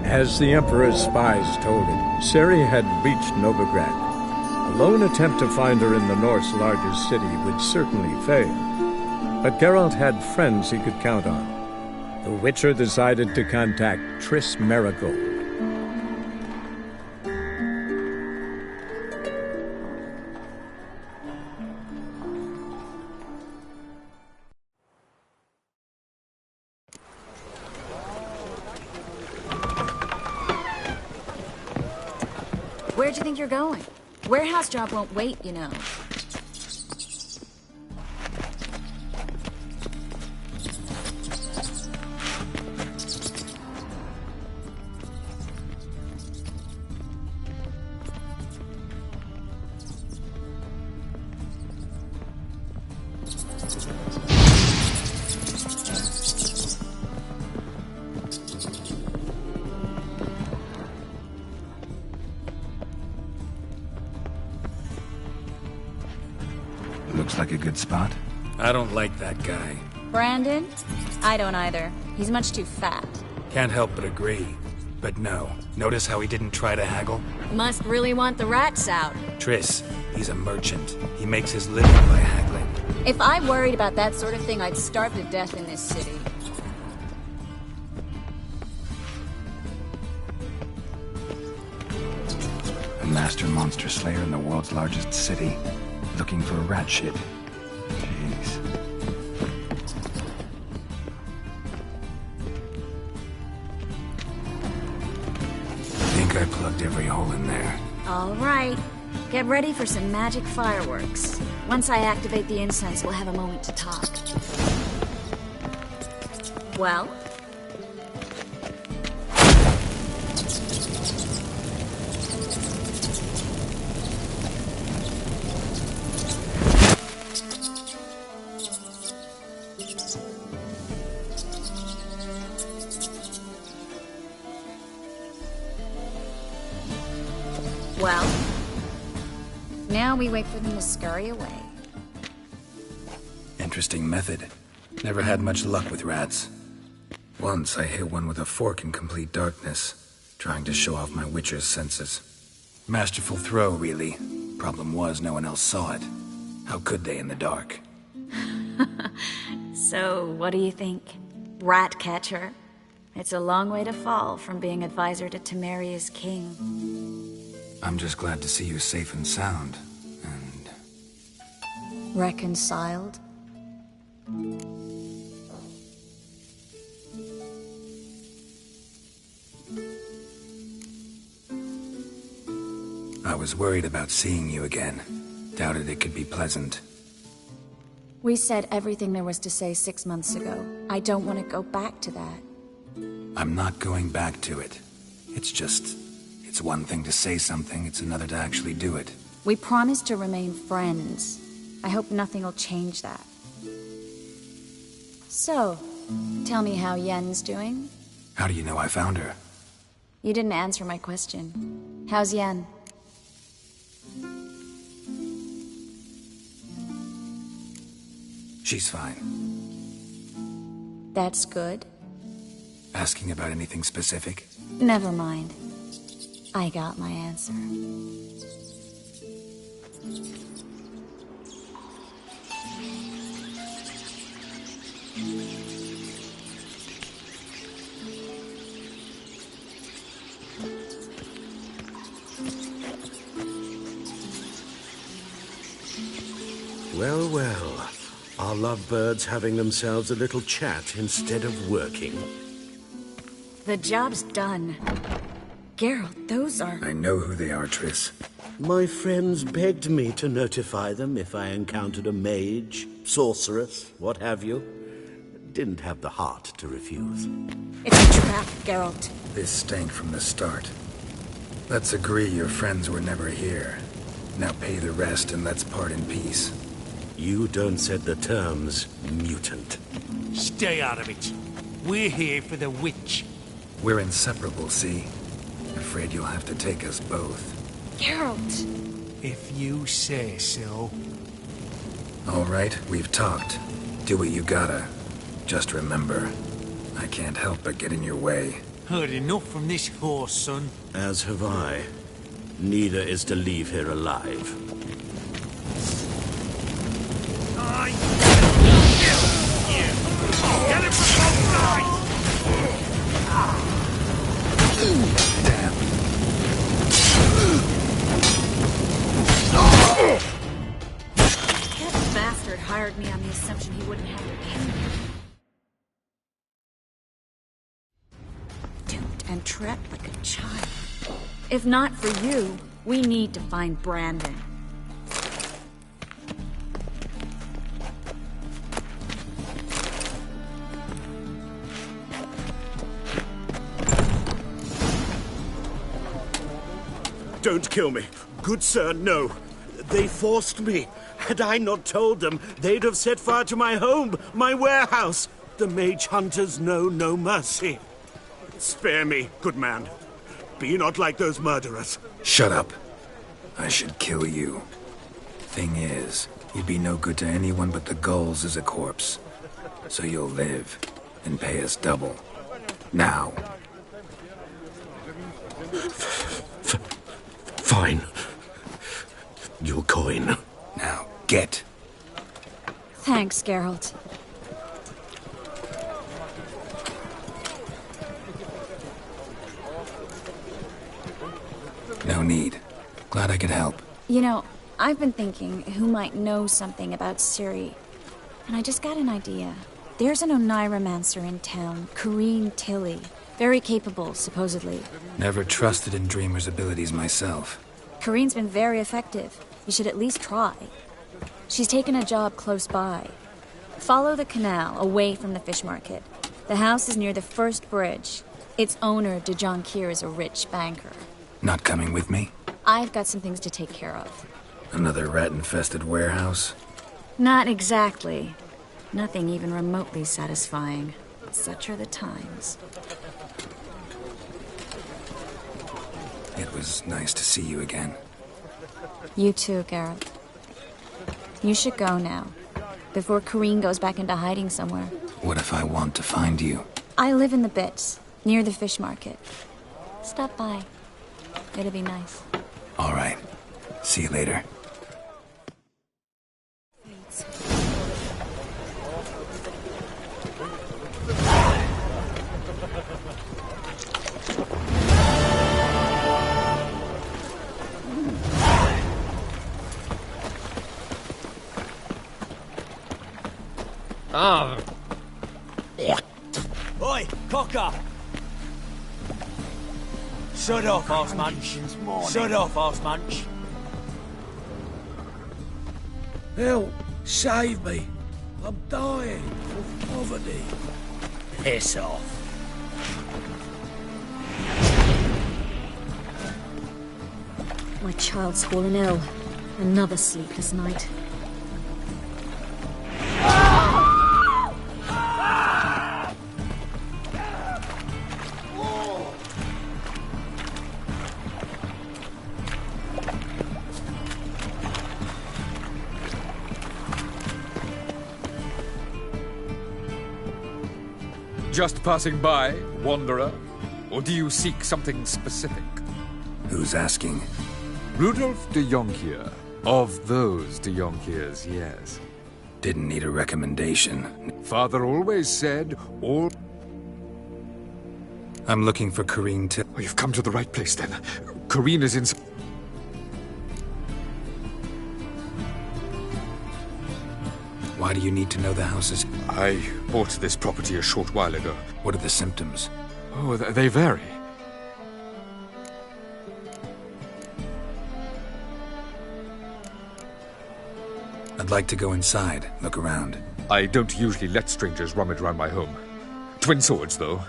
As the Emperor's spies told him, Ciri had reached Novigrad. A lone attempt to find her in the North's largest city would certainly fail. But Geralt had friends he could count on. The Witcher decided to contact Triss Merigold. Where'd you think you're going? Warehouse job won't wait, you know. Looks like a good spot. I don't like that guy. Brandon? I don't either. He's much too fat. Can't help but agree. But no. Notice how he didn't try to haggle? Must really want the rats out. Triss, he's a merchant. He makes his living by haggling. If I worried about that sort of thing, I'd starve to death in this city. A master monster slayer in the world's largest city. Looking for rat shit. Jeez. Think I plugged every hole in there. All right. Get ready for some magic fireworks. Once I activate the incense, we'll have a moment to talk. Well? Well, now we wait for them to scurry away. Interesting method. Never had much luck with rats. Once I hit one with a fork in complete darkness, trying to show off my Witcher's senses. Masterful throw, really. Problem was, no one else saw it. How could they in the dark? So, what do you think? Rat catcher? It's a long way to fall from being advisor to Temeria's king. I'm just glad to see you safe and sound, and... Reconciled? I was worried about seeing you again. Doubted it could be pleasant. We said everything there was to say 6 months ago. I don't want to go back to that. I'm not going back to it. It's just... It's one thing to say something, it's another to actually do it. We promised to remain friends. I hope nothing will change that. So, tell me how Yen's doing? How do you know I found her? You didn't answer my question. How's Yen? She's fine. That's good. Asking about anything specific? Never mind. I got my answer. Well, well. Are lovebirds having themselves a little chat instead of working? The job's done. Geralt, those are... I know who they are, Triss. My friends begged me to notify them if I encountered a mage, sorceress, what have you. Didn't have the heart to refuse. It's a trap, Geralt. This stank from the start. Let's agree your friends were never here. Now pay the rest and let's part in peace. You don't set the terms, mutant. Stay out of it. We're here for the witch. We're inseparable, see? Afraid you'll have to take us both. Geralt! If you say so. All right, we've talked. Do what you gotta. Just remember, I can't help but get in your way. Heard enough from this horse, son. As have I. Neither is to leave here alive. Get him from both sides! Damn. That bastard hired me on the assumption he wouldn't have to pay me. Duped and trapped like a child. If not for you, we need to find Brandon. Don't kill me. Good sir, no. They forced me. Had I not told them, they'd have set fire to my home, my warehouse. The mage hunters know no mercy. Spare me, good man. Be not like those murderers. Shut up. I should kill you. Thing is, you'd be no good to anyone but the gulls as a corpse. So you'll live and pay us double. Now. Fine. Your coin. Now, get. Thanks, Geralt. No need. Glad I could help. You know, I've been thinking who might know something about Ciri. And I just got an idea. There's an Oneiromancer in town, Corrine Tilly. Very capable, supposedly. Never trusted in Dreamer's abilities myself. Corrine's been very effective. You should at least try. She's taken a job close by. Follow the canal, away from the fish market. The house is near the first bridge. Its owner, de Jonquière, is a rich banker. Not coming with me? I've got some things to take care of. Another rat-infested warehouse? Not exactly. Nothing even remotely satisfying. Such are the times. It was nice to see you again. You too, Geralt. You should go now, before Corrine goes back into hiding somewhere. What if I want to find you? I live in the Bits, near the fish market. Stop by. It'll be nice. All right. See you later. Oi, cocker! Shut off, horse munch. Shut off, horse munch. Help! Save me! I'm dying of poverty. Piss off. My child's fallen ill. Another sleepless night. Just passing by, wanderer? Or do you seek something specific? Who's asking? Rudolf de Jonquière. Of those de Jonquières, yes. Didn't need a recommendation. Father always said, all... I'm looking for Corrine Tilly. Oh, you've come to the right place, then. Corrine is in... Why do you need to know the houses? I bought this property a short while ago. What are the symptoms? Oh, they vary. I'd like to go inside, look around. I don't usually let strangers rummage around my home. Twin swords, though.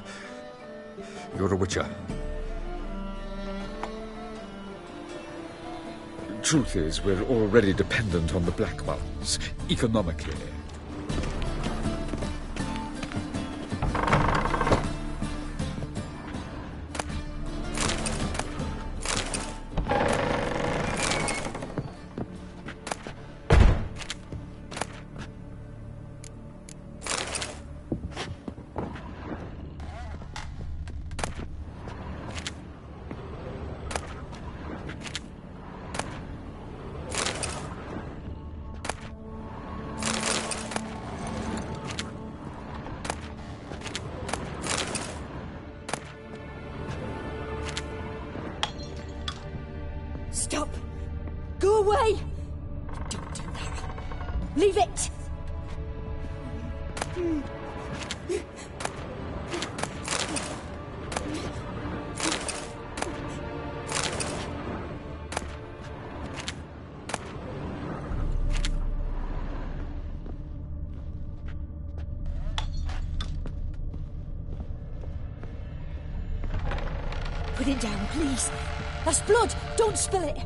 You're a witcher. Truth is, we're already dependent on the Black Mountains, economically. away! Don't do that. Leave it! Put it down, please. That's blood! Don't spill it!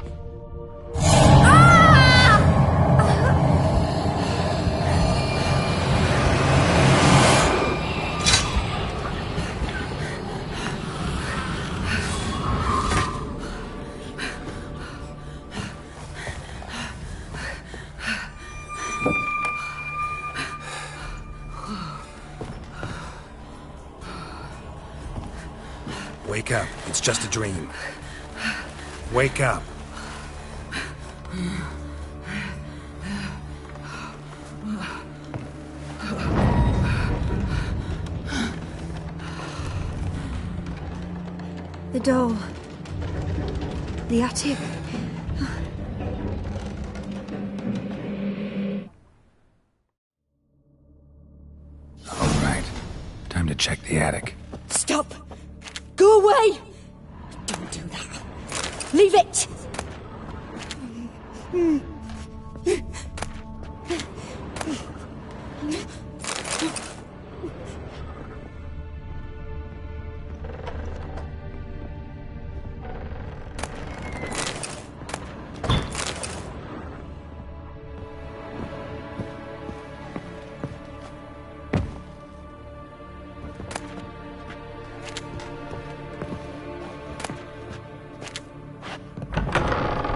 Wake up. It's just a dream. Wake up. The door. The attic. All right. Time to check the attic. Stop! Go away! Don't do that. Leave it!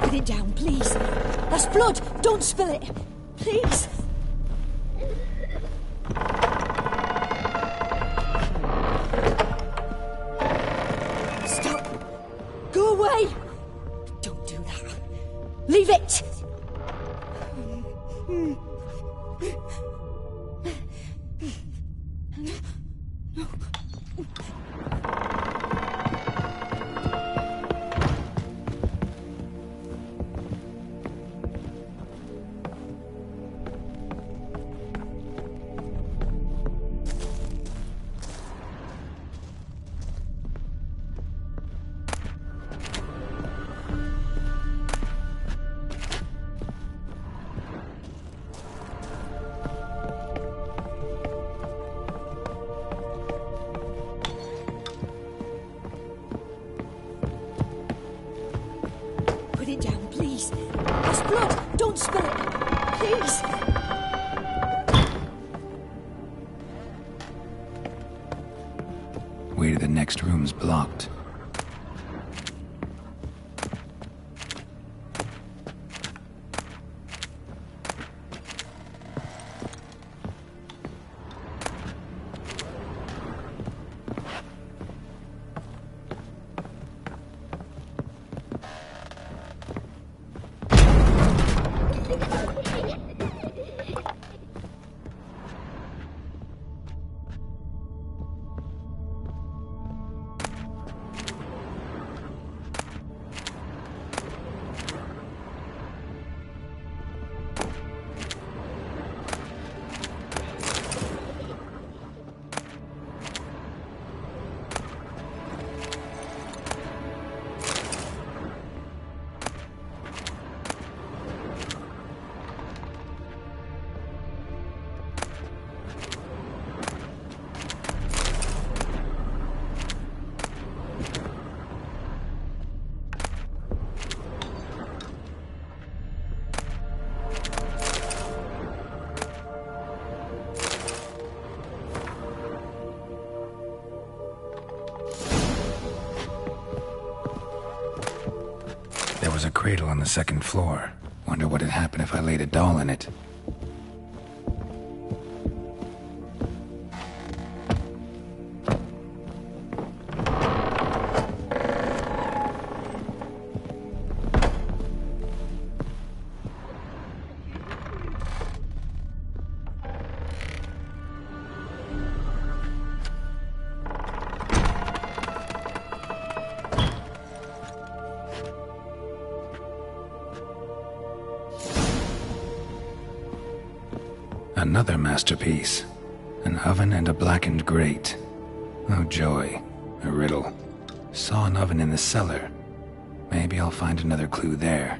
Put it down, please. That's blood! Don't spill it! Please! Stop! Go away! Don't do that. Leave it! Put it down, please. That's blood! Don't spill it! Please! Way to the next room's blocked. There was a cradle on the second floor. Wonder what'd happen if I laid a doll in it. Another masterpiece. An oven and a blackened grate. Oh joy. A riddle. Saw an oven in the cellar. Maybe I'll find another clue there.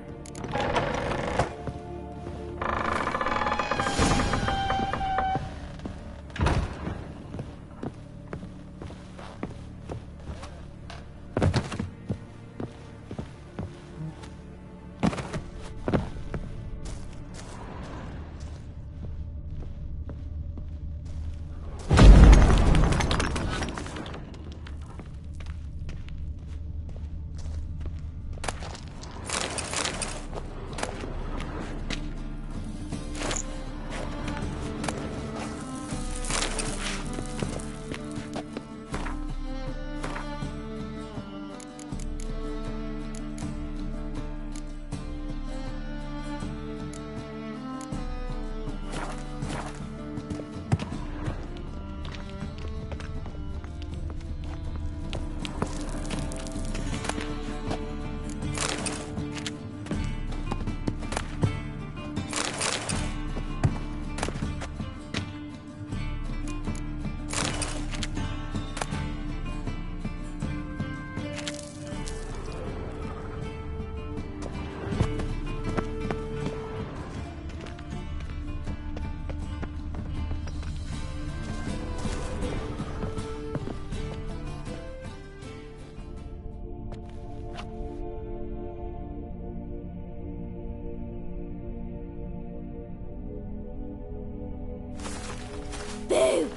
Boo!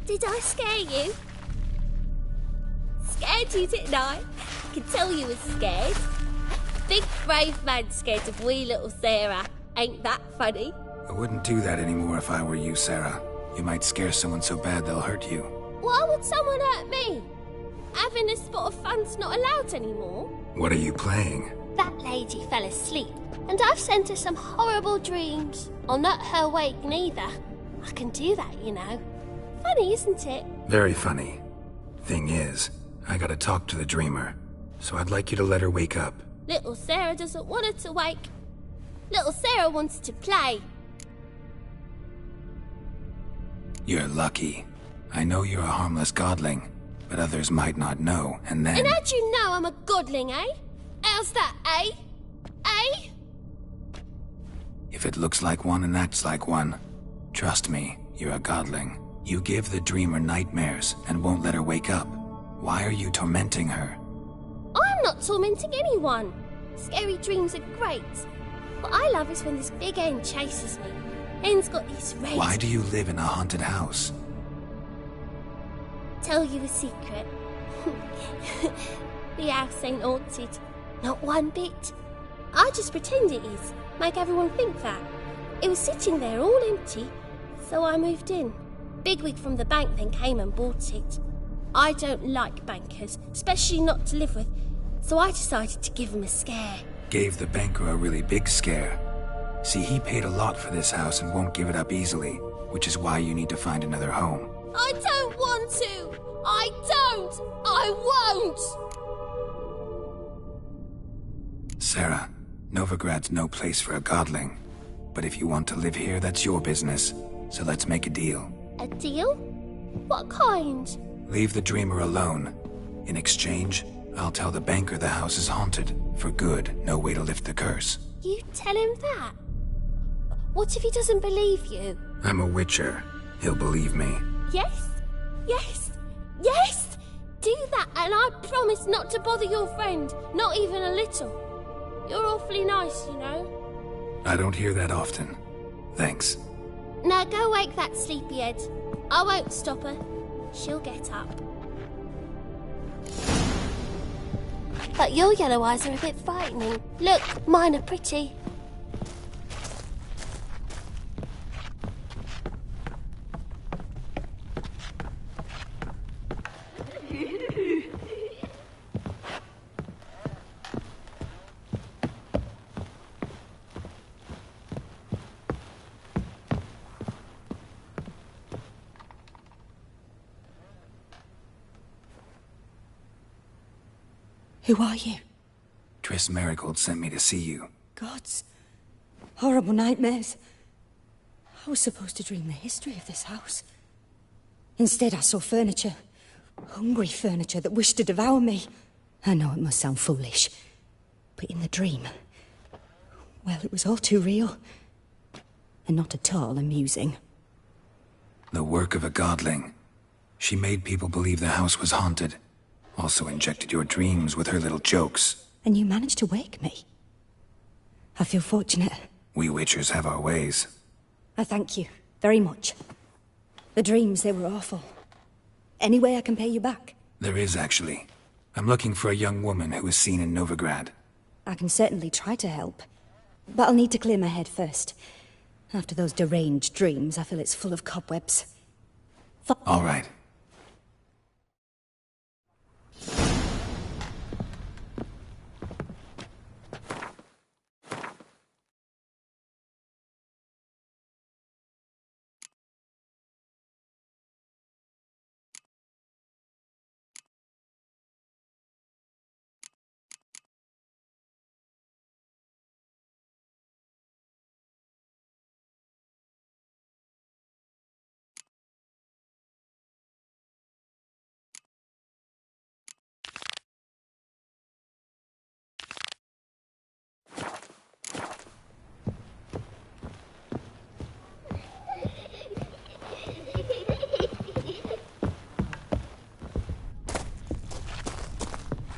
Did I scare you? Scared you, didn't I? Can tell you was scared. Big brave man scared of wee little Sarah. Ain't that funny? I wouldn't do that anymore if I were you, Sarah. You might scare someone so bad they'll hurt you. Why would someone hurt me? Having a spot of fun's not allowed anymore. What are you playing? That lady fell asleep, and I've sent her some horrible dreams. I'll not her wake neither. I can do that, you know. Funny, isn't it? Very funny. Thing is, I gotta talk to the dreamer, so I'd like you to let her wake up. Little Sarah doesn't want her to wake. Little Sarah wants to play. You're lucky. I know you're a harmless godling, but others might not know, and then... And how'd you know I'm a godling, eh? How's that, eh? Eh? If it looks like one and acts like one, trust me, you're a godling. You give the dreamer nightmares and won't let her wake up. Why are you tormenting her? I'm not tormenting anyone. Scary dreams are great. What I love is when this big hen chases me. Hen's got these rays. Why do you live in a haunted house? Tell you a secret. The house ain't haunted. Not one bit. I just pretend it is. Make everyone think that. It was sitting there all empty, so I moved in. Bigwig from the bank then came and bought it. I don't like bankers, especially not to live with, so I decided to give him a scare. Gave the banker a really big scare. See, he paid a lot for this house and won't give it up easily, which is why you need to find another home. I don't want to! I don't! I won't! Sarah, Novigrad's no place for a godling. But if you want to live here, that's your business. So let's make a deal. A deal? What kind? Leave the dreamer alone. In exchange, I'll tell the banker the house is haunted. For good, no way to lift the curse. You tell him that? What if he doesn't believe you? I'm a witcher. He'll believe me. Yes? Yes? Yes! Do that and I promise not to bother your friend. Not even a little. You're awfully nice, you know. I don't hear that often. Thanks. Now go wake that sleepyhead. I won't stop her. She'll get up. But your yellow eyes are a bit frightening. Look, mine are pretty. Who are you? Triss Merigold sent me to see you. Gods. Horrible nightmares. I was supposed to dream the history of this house. Instead, I saw furniture. Hungry furniture that wished to devour me. I know it must sound foolish, but in the dream, well, it was all too real. And not at all amusing. The work of a godling. She made people believe the house was haunted. Also injected your dreams with her little jokes. And you managed to wake me. I feel fortunate. We Witchers have our ways. I thank you very much. The dreams, they were awful. Any way I can pay you back? There is, actually. I'm looking for a young woman who was seen in Novigrad. I can certainly try to help. But I'll need to clear my head first. After those deranged dreams, I feel it's full of cobwebs. All right.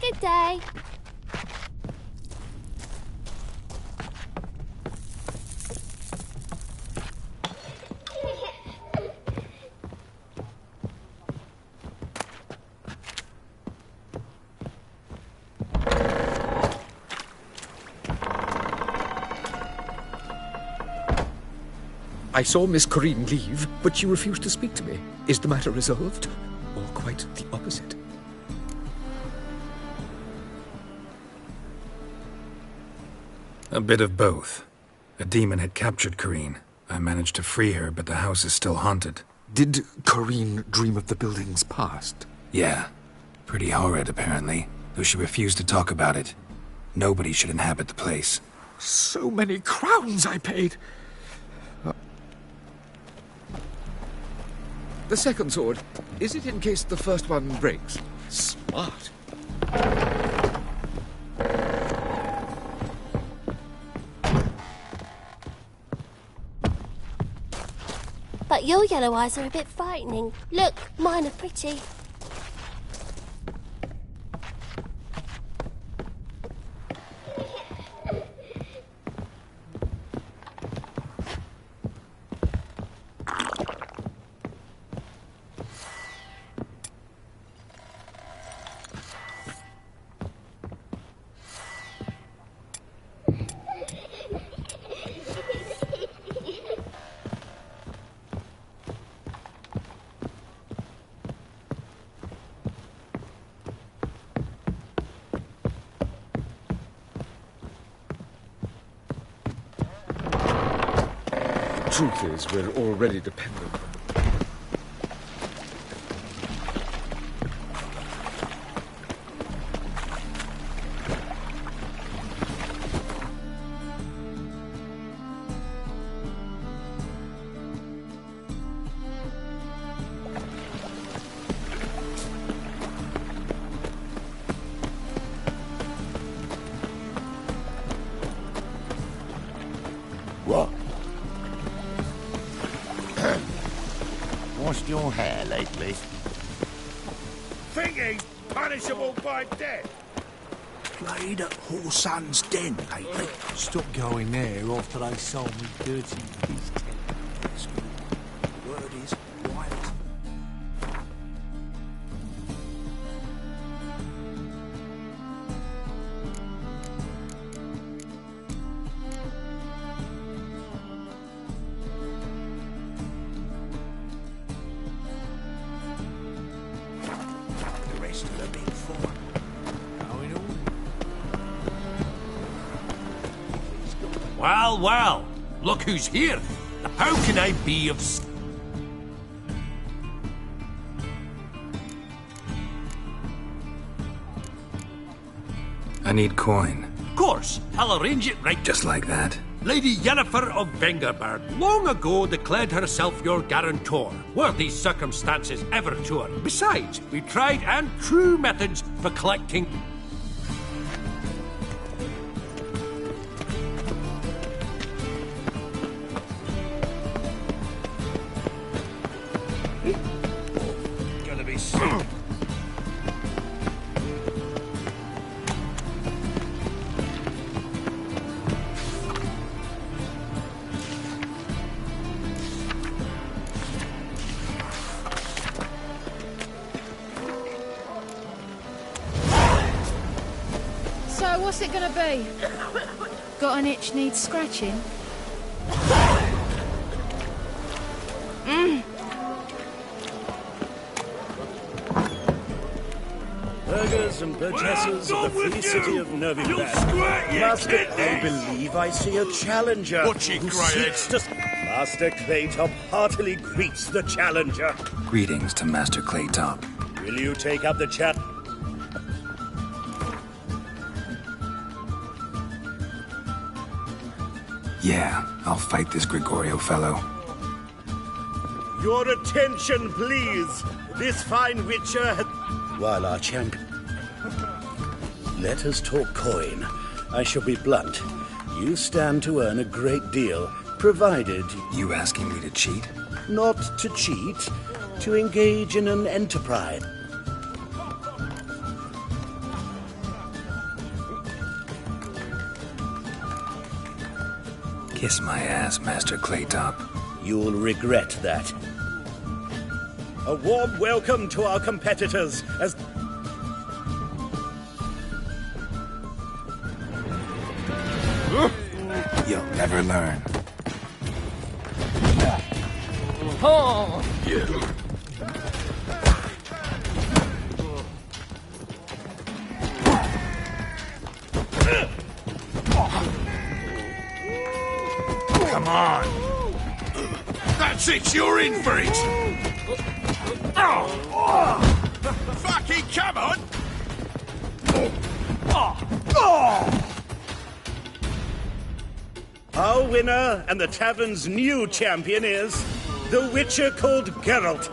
Good day. I saw Miss Corinne leave, but she refused to speak to me. Is the matter resolved? Or quite the opposite? A bit of both. A demon had captured Corinne. I managed to free her, but the house is still haunted. Did Corinne dream of the building's past? Yeah. Pretty horrid, apparently, though she refused to talk about it. Nobody should inhabit the place. So many crowns I paid! The second sword, is it in case the first one breaks? Smart. But your yellow eyes are a bit frightening. Look, mine are pretty. Truth is, we're already dependent on them. What? Washed your hair lately? Think he's punishable by death. Played at Horsan's Den lately. Stop going there after they sold me dirty beast. Word is wild. The rest of the big four. Well, well, look who's here. How can I be of... I need coin. Of course, I'll arrange it right... Just like that? Lady Yennefer of Vengerberg long ago declared herself your guarantor, were these circumstances ever to her. Besides, we tried and true methods for collecting... Gonna be sick. So, what's it gonna be? Got an itch needs scratching? Burghers and burgesses of the free city of Novigrad. Master, I believe I see a challenger who seeks to... Master Claytop heartily greets the challenger. Greetings to Master Claytop. Will you take up the chat? Yeah, I'll fight this Gregorio fellow. Your attention, please. This fine witcher has... While our champion... Let us talk coin. I shall be blunt. You stand to earn a great deal, provided... You asking me to cheat? Not to cheat, to engage in an enterprise. Kiss my ass, Master Claytop. You'll regret that. A warm welcome to our competitors as... You'll never learn. Oh! Come on! That's it, you're in for it! Fucking come on! Our winner and the tavern's new champion is the Witcher called Geralt.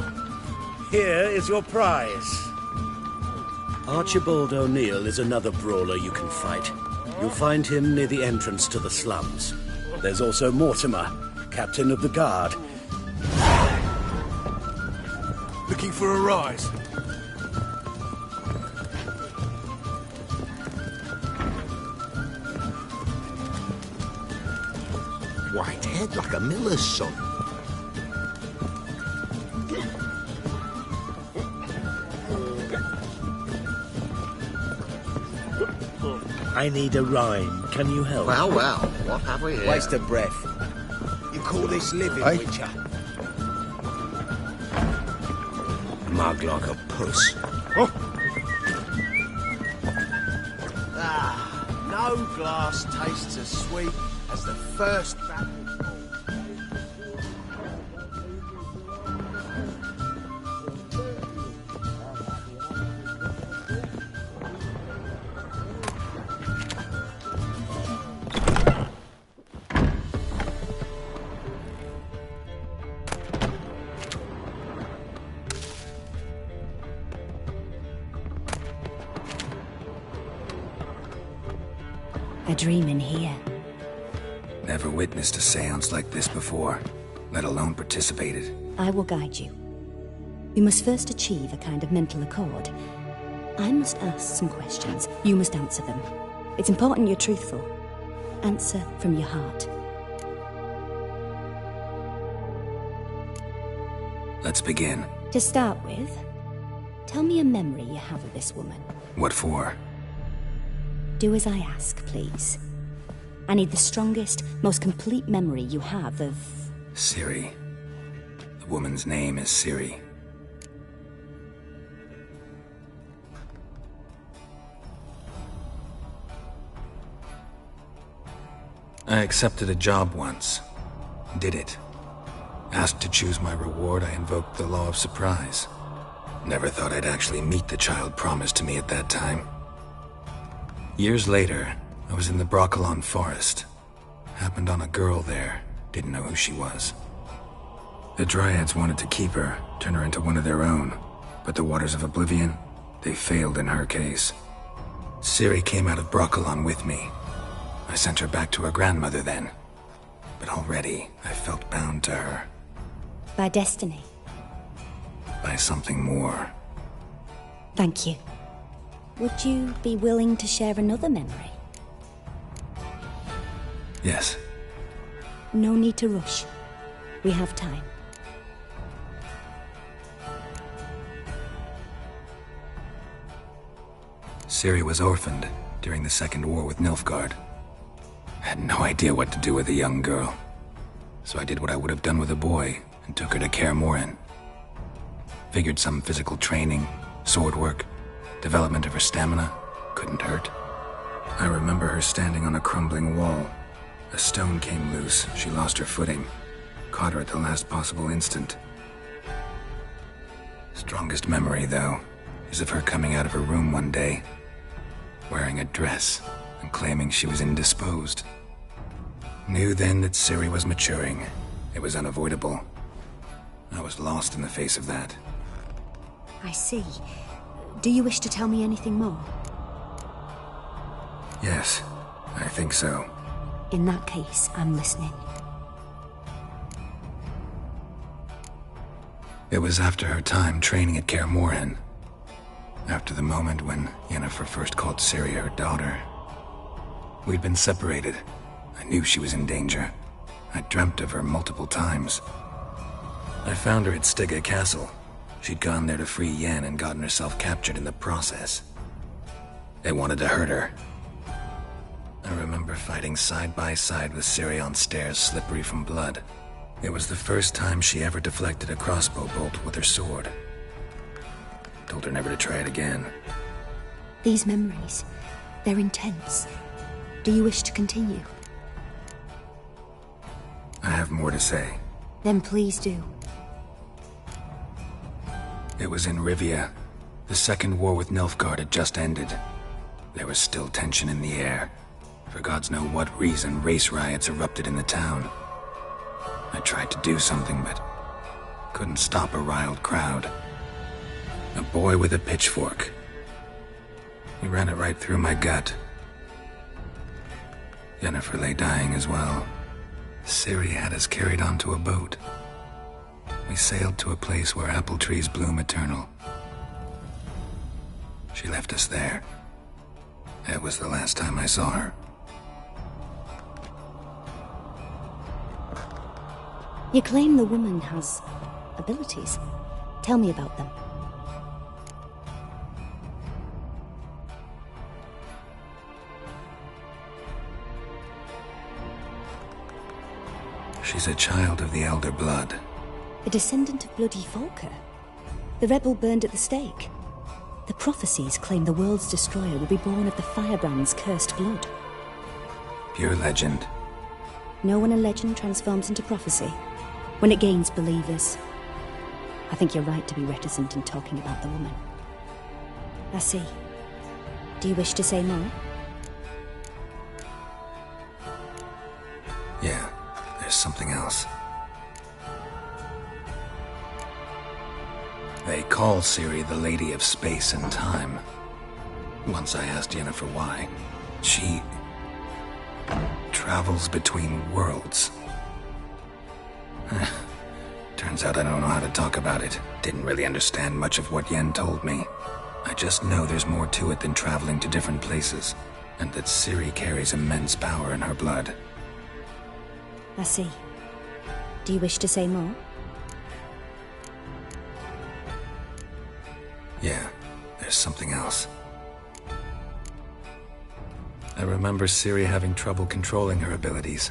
Here is your prize. Archibald O'Neill is another brawler you can fight. You'll find him near the entrance to the slums. There's also Mortimer, captain of the guard. Looking for a rise? White head like a miller's son. I need a rhyme. Can you help? Well, what have we here? Waste of breath. You call this living, Witcher? Mug like a puss. No glass tastes as sweet as the first battle. A dream in here. Never witnessed a seance like this before, let alone participated. I will guide you. We must first achieve a kind of mental accord. I must ask some questions. You must answer them. It's important you're truthful. Answer from your heart. Let's begin. To start with, tell me a memory you have of this woman. What for? Do as I ask, please. I need the strongest, most complete memory you have of... Ciri. The woman's name is Ciri. I accepted a job once. Did it. Asked to choose my reward, I invoked the law of surprise. Never thought I'd actually meet the child promised to me at that time. Years later, I was in the Brokilon forest. Happened on a girl there. Didn't know who she was. The Dryads wanted to keep her, turn her into one of their own. But the Waters of Oblivion, they failed in her case. Ciri came out of Brokilon with me. I sent her back to her grandmother then. But already, I felt bound to her. By destiny. By something more. Thank you. Would you be willing to share another memory? Yes. No need to rush. We have time. Ciri was orphaned during the Second War with Nilfgaard. I had no idea what to do with a young girl. So I did what I would have done with a boy and took her to Kaer Morhen. Figured some physical training, sword work, development of her stamina couldn't hurt. I remember her standing on a crumbling wall. A stone came loose, she lost her footing. Caught her at the last possible instant. Strongest memory, though, is of her coming out of her room one day, wearing a dress and claiming she was indisposed. Knew then that Ciri was maturing. It was unavoidable. I was lost in the face of that. I see. Do you wish to tell me anything more? Yes, I think so. In that case, I'm listening. It was after her time training at Kaer Morhen. After the moment when Yennefer first called Ciri her daughter. We'd been separated. I knew she was in danger. I dreamt of her multiple times. I found her at Stygga Castle. She'd gone there to free Yen and gotten herself captured in the process. They wanted to hurt her. I remember fighting side by side with Ciri on stairs slippery from blood. It was the first time she ever deflected a crossbow bolt with her sword. Told her never to try it again. These memories, they're intense. Do you wish to continue? I have more to say. Then please do. It was in Rivia. The Second War with Nilfgaard had just ended. There was still tension in the air. For gods know what reason, race riots erupted in the town. I tried to do something, but couldn't stop a riled crowd. A boy with a pitchfork. He ran it right through my gut. Yennefer lay dying as well. Ciri had us carried onto a boat. We sailed to a place where apple trees bloom eternal. She left us there. That was the last time I saw her. You claim the woman has abilities. Tell me about them. She's a child of the Elder Blood. A descendant of bloody Volker. The rebel burned at the stake. The prophecies claim the world's destroyer will be born of the Firebrand's cursed blood. Pure legend. Know when a legend transforms into prophecy? When it gains believers. I think you're right to be reticent in talking about the woman. I see. Do you wish to say more? Yeah, there's something else. They call Ciri the Lady of Space and Time. Once I asked Yennefer why. She travels between worlds. Turns out I don't know how to talk about it. Didn't really understand much of what Yen told me. I just know there's more to it than traveling to different places, and that Ciri carries immense power in her blood. I see. Do you wish to say more? Yeah, there's something else. I remember Ciri having trouble controlling her abilities.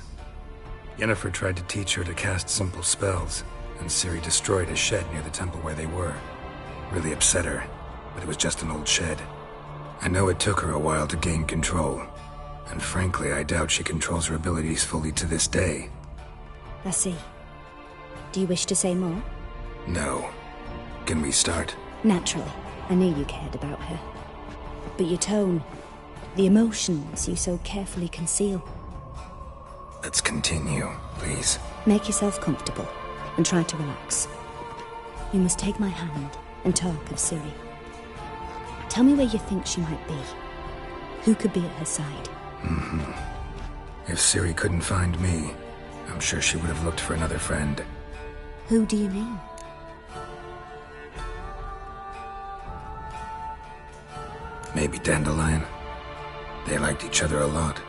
Yennefer tried to teach her to cast simple spells, and Ciri destroyed a shed near the temple where they were. Really upset her, but it was just an old shed. I know it took her a while to gain control, and frankly, I doubt she controls her abilities fully to this day. I see. Do you wish to say more? No. Can we start? Naturally. I knew you cared about her. But your tone, the emotions you so carefully conceal. Let's continue, please. Make yourself comfortable and try to relax. You must take my hand and talk of Ciri. Tell me where you think she might be. Who could be at her side? If Ciri couldn't find me, I'm sure she would have looked for another friend. Who do you mean? Maybe Dandelion. They liked each other a lot.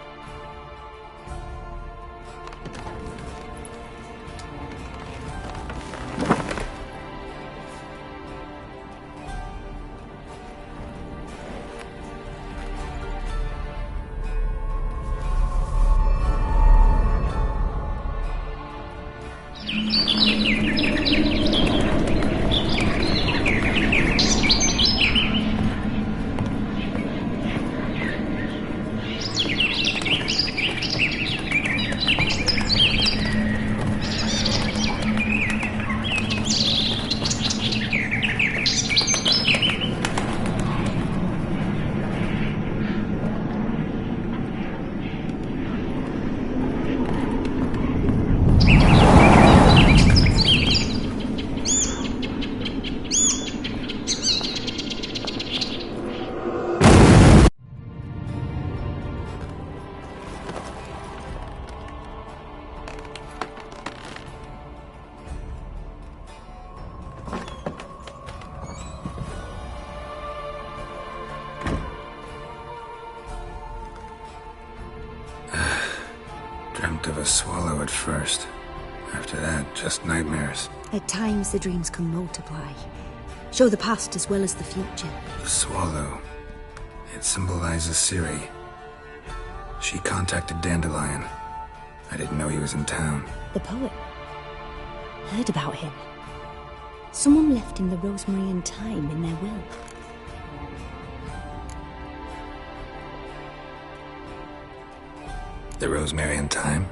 Dreamt of a swallow at first. After that, just nightmares. At times, the dreams can multiply. Show the past as well as the future. The swallow. It symbolizes Ciri. She contacted Dandelion. I didn't know he was in town. The poet. Heard about him. Someone left him the rosemary and thyme in their will. The rosemary and thyme?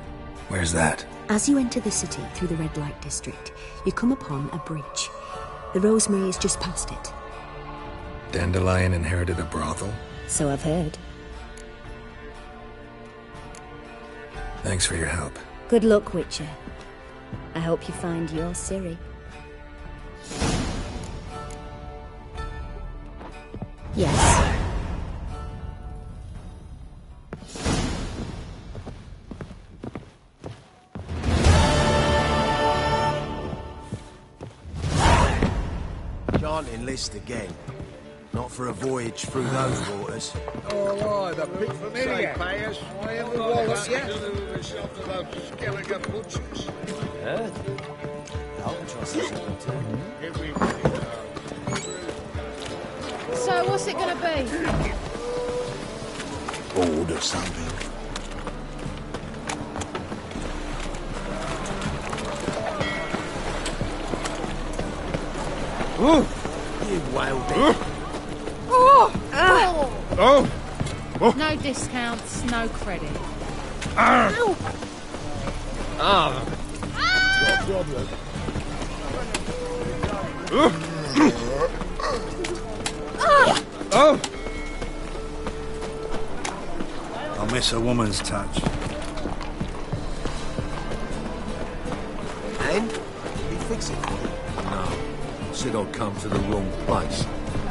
Where's that? As you enter the city through the red light district, you come upon a bridge. The rosemary is just past it. Dandelion inherited a brothel? So I've heard. Thanks for your help. Good luck, Witcher. I hope you find your Ciri. Yes. Can't enlist again. Not for a voyage through those waters. Oh, aye, the big familiar. Payers. I am the Wallace, yeah? So, what's it gonna be? Bored or something. Oh! You whale bit. No discounts, no credit. Oh! I miss a woman's touch. And? You fix it for me? No. Said I'd come to the wrong place.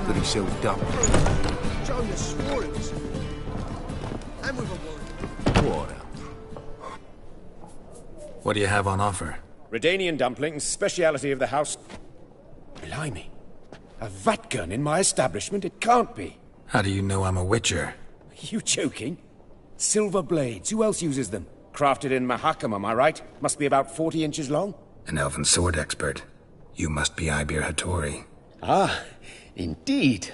That he sells dump. Joe, you swore it was. And with a warrant. What? What do you have on offer? Redanian dumplings, speciality of the house. Blimey. A vatgun in my establishment? It can't be. How do you know I'm a witcher? You joking? Silver blades. Who else uses them? Crafted in Mahakam, am I right? Must be about 40 inches long? An elven sword expert. You must be Ibir Hattori. Ah, indeed.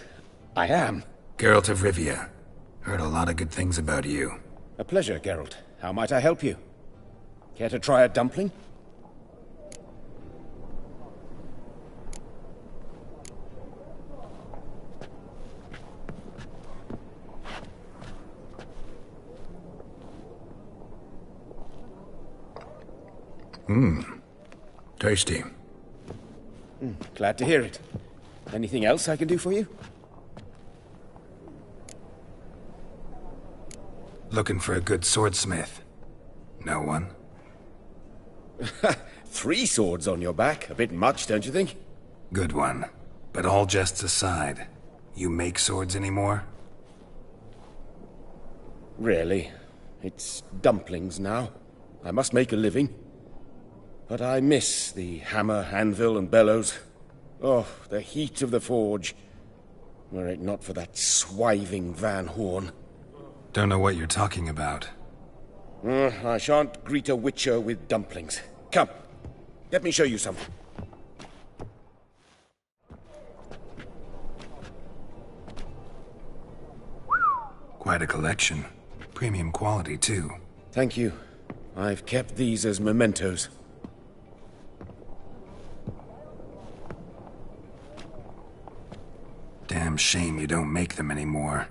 I am. Geralt of Rivia. Heard a lot of good things about you. A pleasure, Geralt. How might I help you? Care to try a dumpling? Tasty. Glad to hear it. Anything else I can do for you? Looking for a good swordsmith. No one? 3 swords on your back. A bit much, don't you think? Good one. But all jests aside, you make swords anymore? Really. It's dumplings now. I must make a living. But I miss the hammer, anvil, and bellows. Oh, the heat of the forge. Were it not for that swiving Van Horn. Don't know what you're talking about. I shan't greet a witcher with dumplings. Come, let me show you something. Quite a collection. Premium quality, too. Thank you. I've kept these as mementos. Damn shame you don't make them anymore.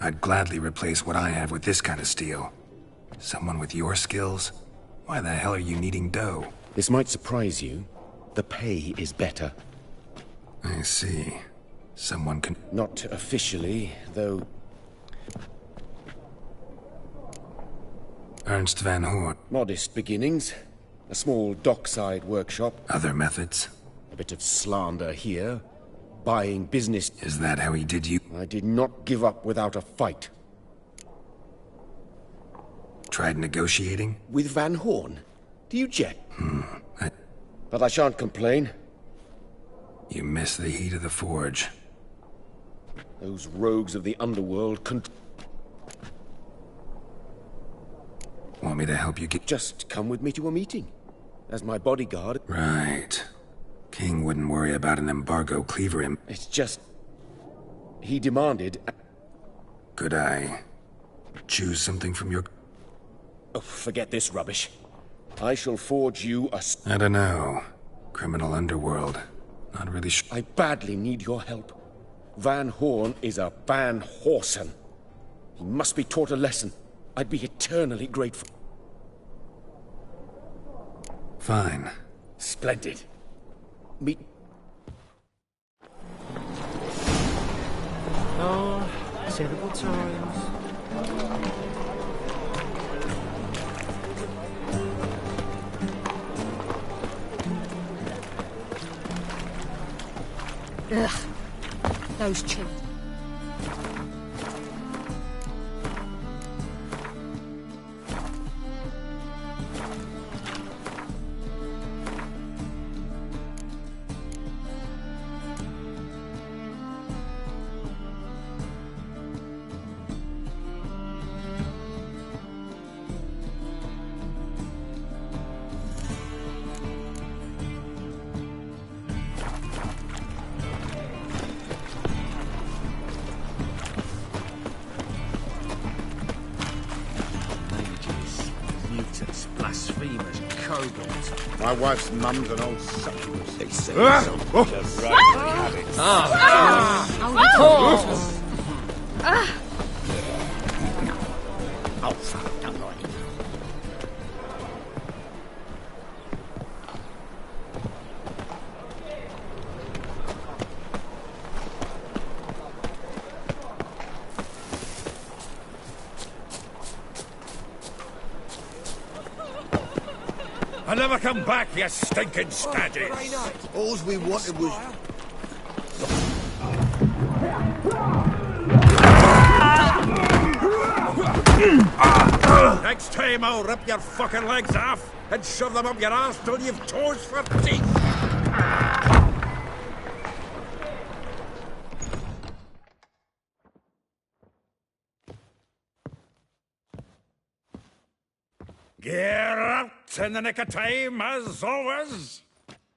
I'd gladly replace what I have with this kind of steel. Someone with your skills? Why the hell are you needing dough? This might surprise you. The pay is better. I see. Someone can... Not officially, though... Ernst Van Horn. Modest beginnings. A small dockside workshop. Other methods? A bit of slander here. Buying business. Is that how he did you? I did not give up without a fight. Tried negotiating? With Van Horn? Do you jet? But I shan't complain. You miss the heat of the forge. Those rogues of the underworld Want me to help you get... Just come with me to a meeting. As my bodyguard. Right. King wouldn't worry about an embargo cleaver him. It's just... He demanded... Could I... choose something from your... Oh, forget this rubbish. I shall forge you a... I don't know. Criminal underworld. Not really sure. I badly need your help. Van Horn is a Van Horsen. He must be taught a lesson. I'd be eternally grateful. Fine. Splendid. Meet... Oh, terrible times. Ugh. Those children. Blasphemers, kobolds. My wife's mum's an old succubus. They say Ah! so. Oh! Just right. Oh, fuck, don't like it. I never come back, you stinking stagges! All we wanted was... Next time I'll rip your fucking legs off and shove them up your ass till you've toes for teeth! Get out in the nick of time, as always!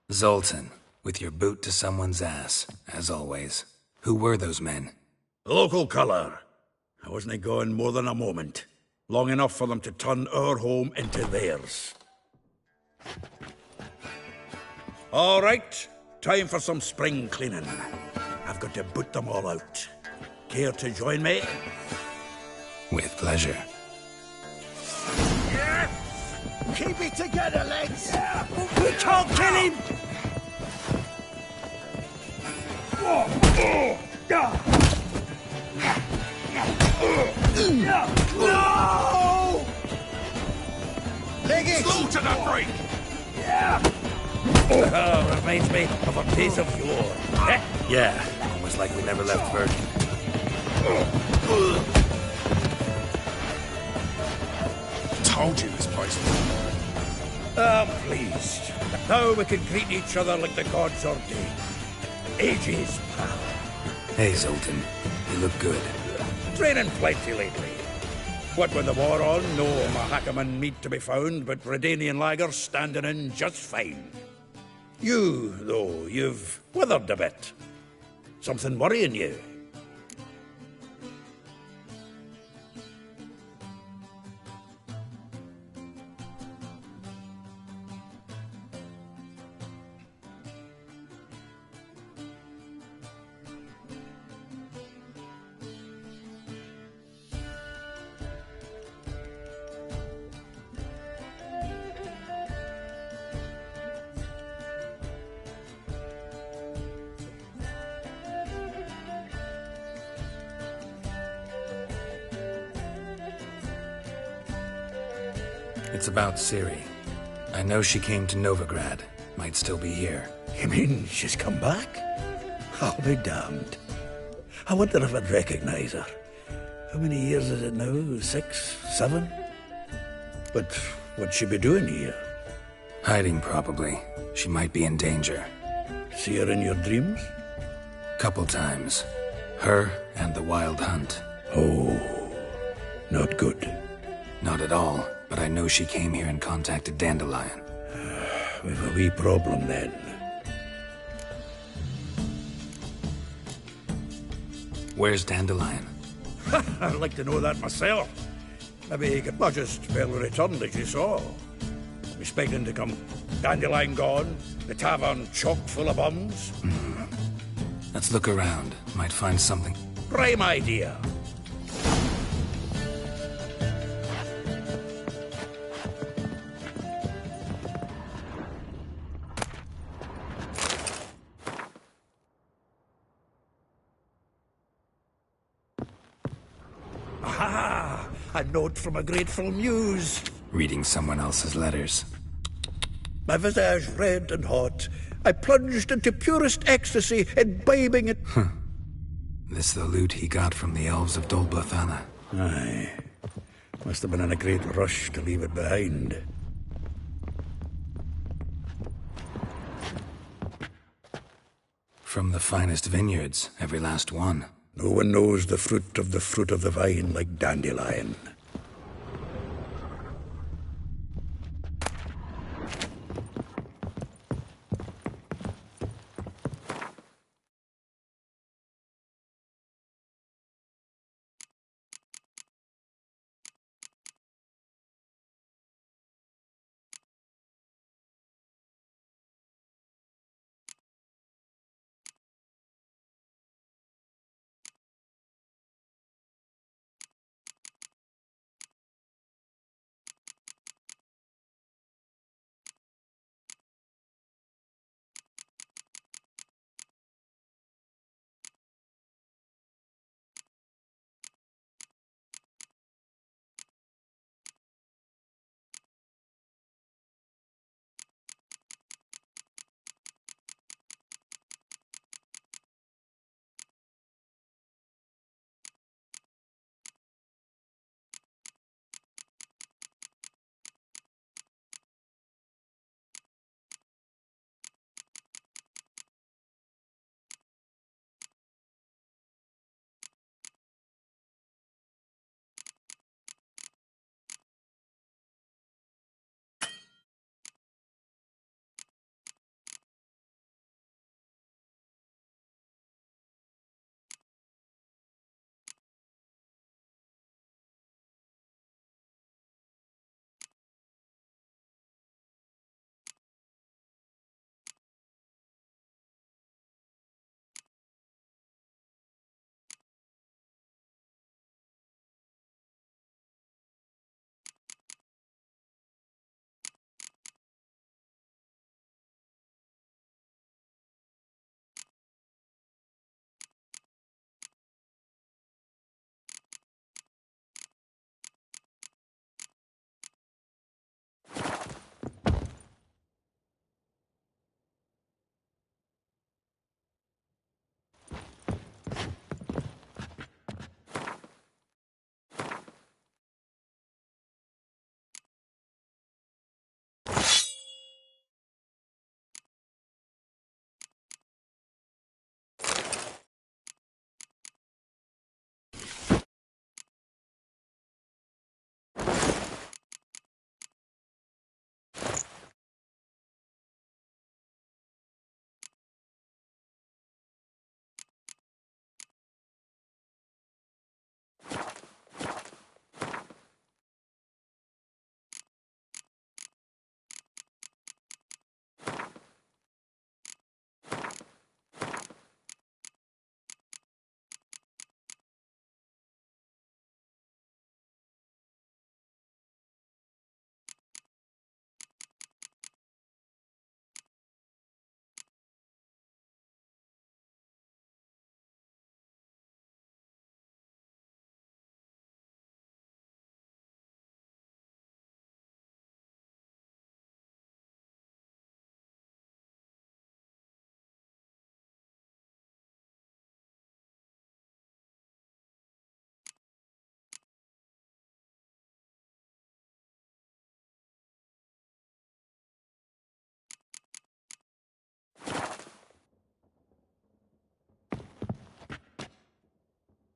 Zoltan, with your boot to someone's ass, as always. Who were those men? Local colour. I wasn't going more than a moment. Long enough for them to turn our home into theirs. All right, time for some spring cleaning. I've got to boot them all out. Care to join me? With pleasure. Keep it together, lads! We can't kill him! No! right. Yeah. Reminds me of a piece of yore. Yeah, almost like we never left Virgin. Told you this place was... I'm pleased. Now we can greet each other like the gods ordained. Ages, pal. Hey, Zoltan. You look good. Training plenty lately. What with the war on, no Mahakaman meat to be found, but Redanian lagers standing in just fine. You, though, you've withered a bit. Something worrying you? It's about Ciri. I know she came to Novigrad. Might still be here. You mean she's come back? I'll be damned. I wonder if I'd recognize her. How many years is it now? 6, 7? But what'd she be doing here? Hiding, probably. She might be in danger. See her in your dreams? Couple times. Her and the Wild Hunt. Oh, not good. Not at all, but I know she came here and contacted Dandelion. We've a wee problem then. Where's Dandelion? I'd like to know that myself. Maybe he could not just well returned as you saw. Expecting to come Dandelion gone, the tavern chock full of bums. Let's look around. Might find something. Prime idea. Aha! A note from a grateful muse. Reading someone else's letters. My visage red and hot, I plunged into purest ecstasy, imbibing it. This the loot he got from the elves of Dol Blathanna. Aye. Must have been in a great rush to leave it behind. From the finest vineyards, every last one. No one knows the fruit of the vine like Dandelion.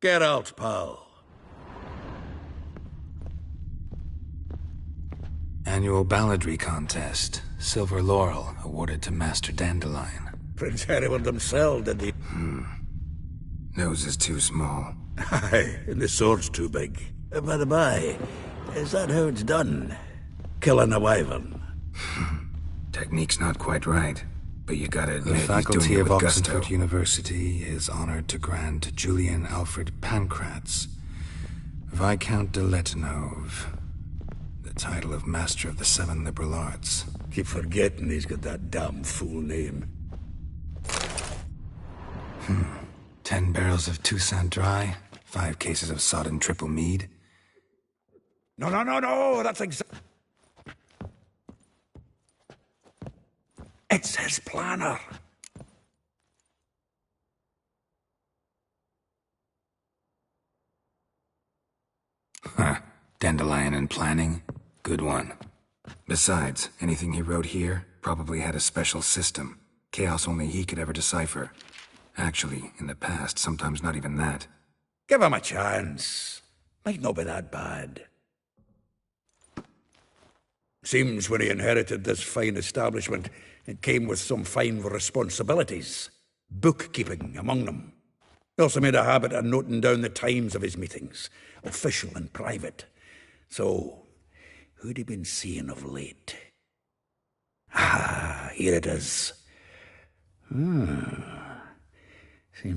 Geralt, pal. Annual balladry contest. Silver laurel awarded to Master Dandelion. Prince Hereward himself, did he? Nose is too small. Aye, and the sword's too big. By the by, is that how it's done? Killing a wyvern? Technique's not quite right, but you gotta admit The he's doing faculty it of with Oxford gusto. University is honored to grant Julian Alfred Pancratz, Viscount de Letonov, the title of Master of the Seven Liberal Arts. Keep forgetting he's got that damn full name. 10 barrels of Toussaint Dry, 5 cases of sodden triple mead. No, that's exactly... It's his planner. Huh. Dandelion and planning? Good one. Besides, anything he wrote here probably had a special system. Chaos only he could ever decipher. Actually, in the past, sometimes not even that. Give him a chance. Might not be that bad. Seems when he inherited this fine establishment, it came with some fine responsibilities. Bookkeeping among them. He also made a habit of noting down the times of his meetings, official and private. So, who'd he been seeing of late? Ah, here it is. Seems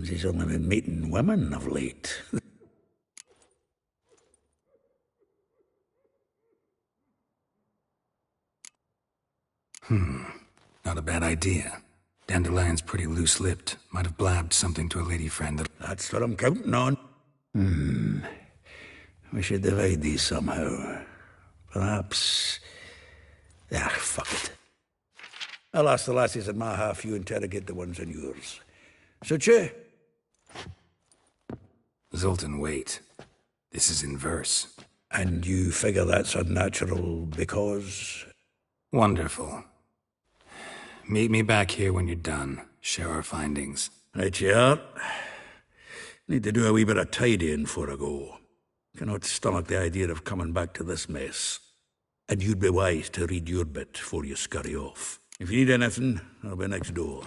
he's only been meeting women of late. Not a bad idea. Dandelion's pretty loose-lipped. Might have blabbed something to a lady friend that... That's what I'm counting on. We should divide these somehow. Perhaps... fuck it. I'll ask the lassies in my half, you interrogate the ones in yours. Suit you? Zoltan, wait. This is in verse. And you figure that's unnatural because... Wonderful. Meet me back here when you're done. Share our findings. Right you are. Need to do a wee bit of tidying before I go. Cannot stomach the idea of coming back to this mess. And you'd be wise to read your bit before you scurry off. If you need anything, I'll be next door.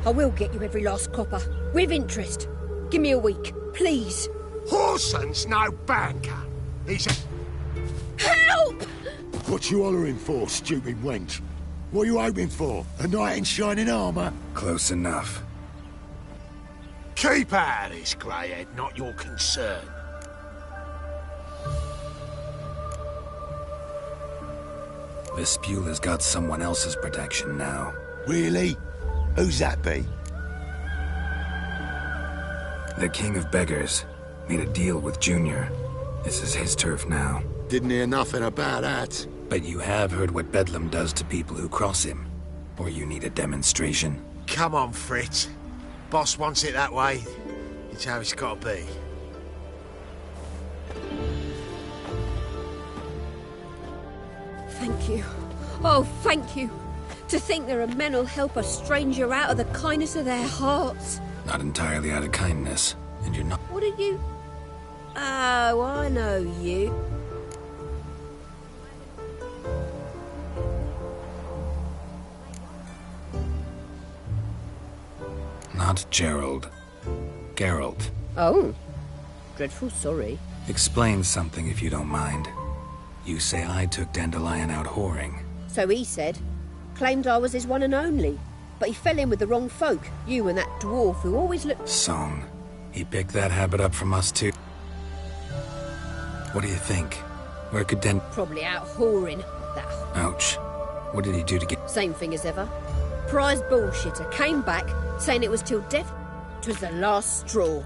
I will get you every last copper, with interest. Give me a week, please. Horson's no banker. He's a... Help! What you hollering for, stupid wench? What are you hoping for? A knight in shining armour? Close enough. Keep out of this, Greyhead, not your concern. Vespula's got someone else's protection now. Really? Who's that be? The King of Beggars made a deal with Junior. This is his turf now. Didn't hear nothing about that. But you have heard what Bedlam does to people who cross him. Or you need a demonstration? Come on, Fritz. Boss wants it that way. It's how it's got to be. Thank you. Oh, thank you. To think there are men who'll help a stranger out of the kindness of their hearts. Not entirely out of kindness. And you're not... What are you... Oh, I know you. Not Gerald. Geralt. Oh. Dreadful sorry. Explain something if you don't mind. You say I took Dandelion out whoring. So he said. Claimed I was his one and only. But he fell in with the wrong folk. You and that dwarf who always looked... Song. He picked that habit up from us too. What do you think? Where could Probably out whoring. That... Ouch. What did he do to get... Same thing as ever. Prize bullshitter came back, saying it was till death. 'Twas the last straw.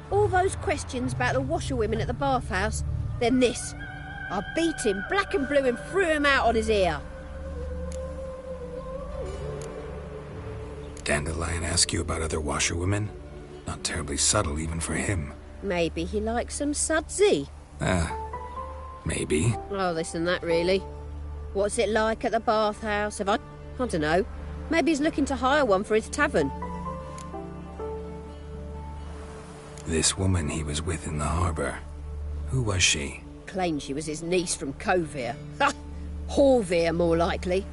All those questions about the washerwomen at the bathhouse. Then this. I beat him black and blue and threw him out on his ear. Dandelion ask you about other washerwomen? Not terribly subtle even for him. Maybe he likes some sudsy. Maybe. Oh, this and that, really. What's it like at the bathhouse? I don't know. Maybe he's looking to hire one for his tavern. This woman he was with in the harbour. Who was she? Claimed she was his niece from Kovir. Ha! Horvir, more likely.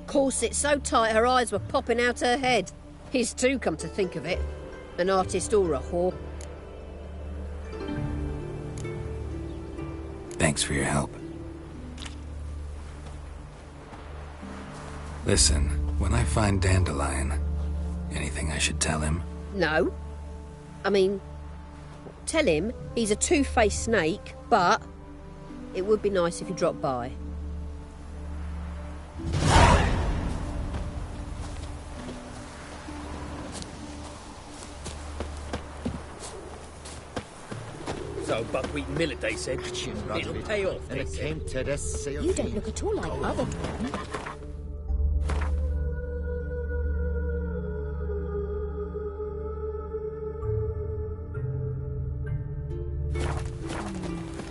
Corset so tight her eyes were popping out her head. His too, come to think of it. An artist or a whore. Thanks for your help. Listen, when I find Dandelion, anything I should tell him? No. I mean, tell him he's a two-faced snake, but it would be nice if he dropped by. So buckwheat millet, they said. It'll pay off, and it came to this. You don't look at all like other men.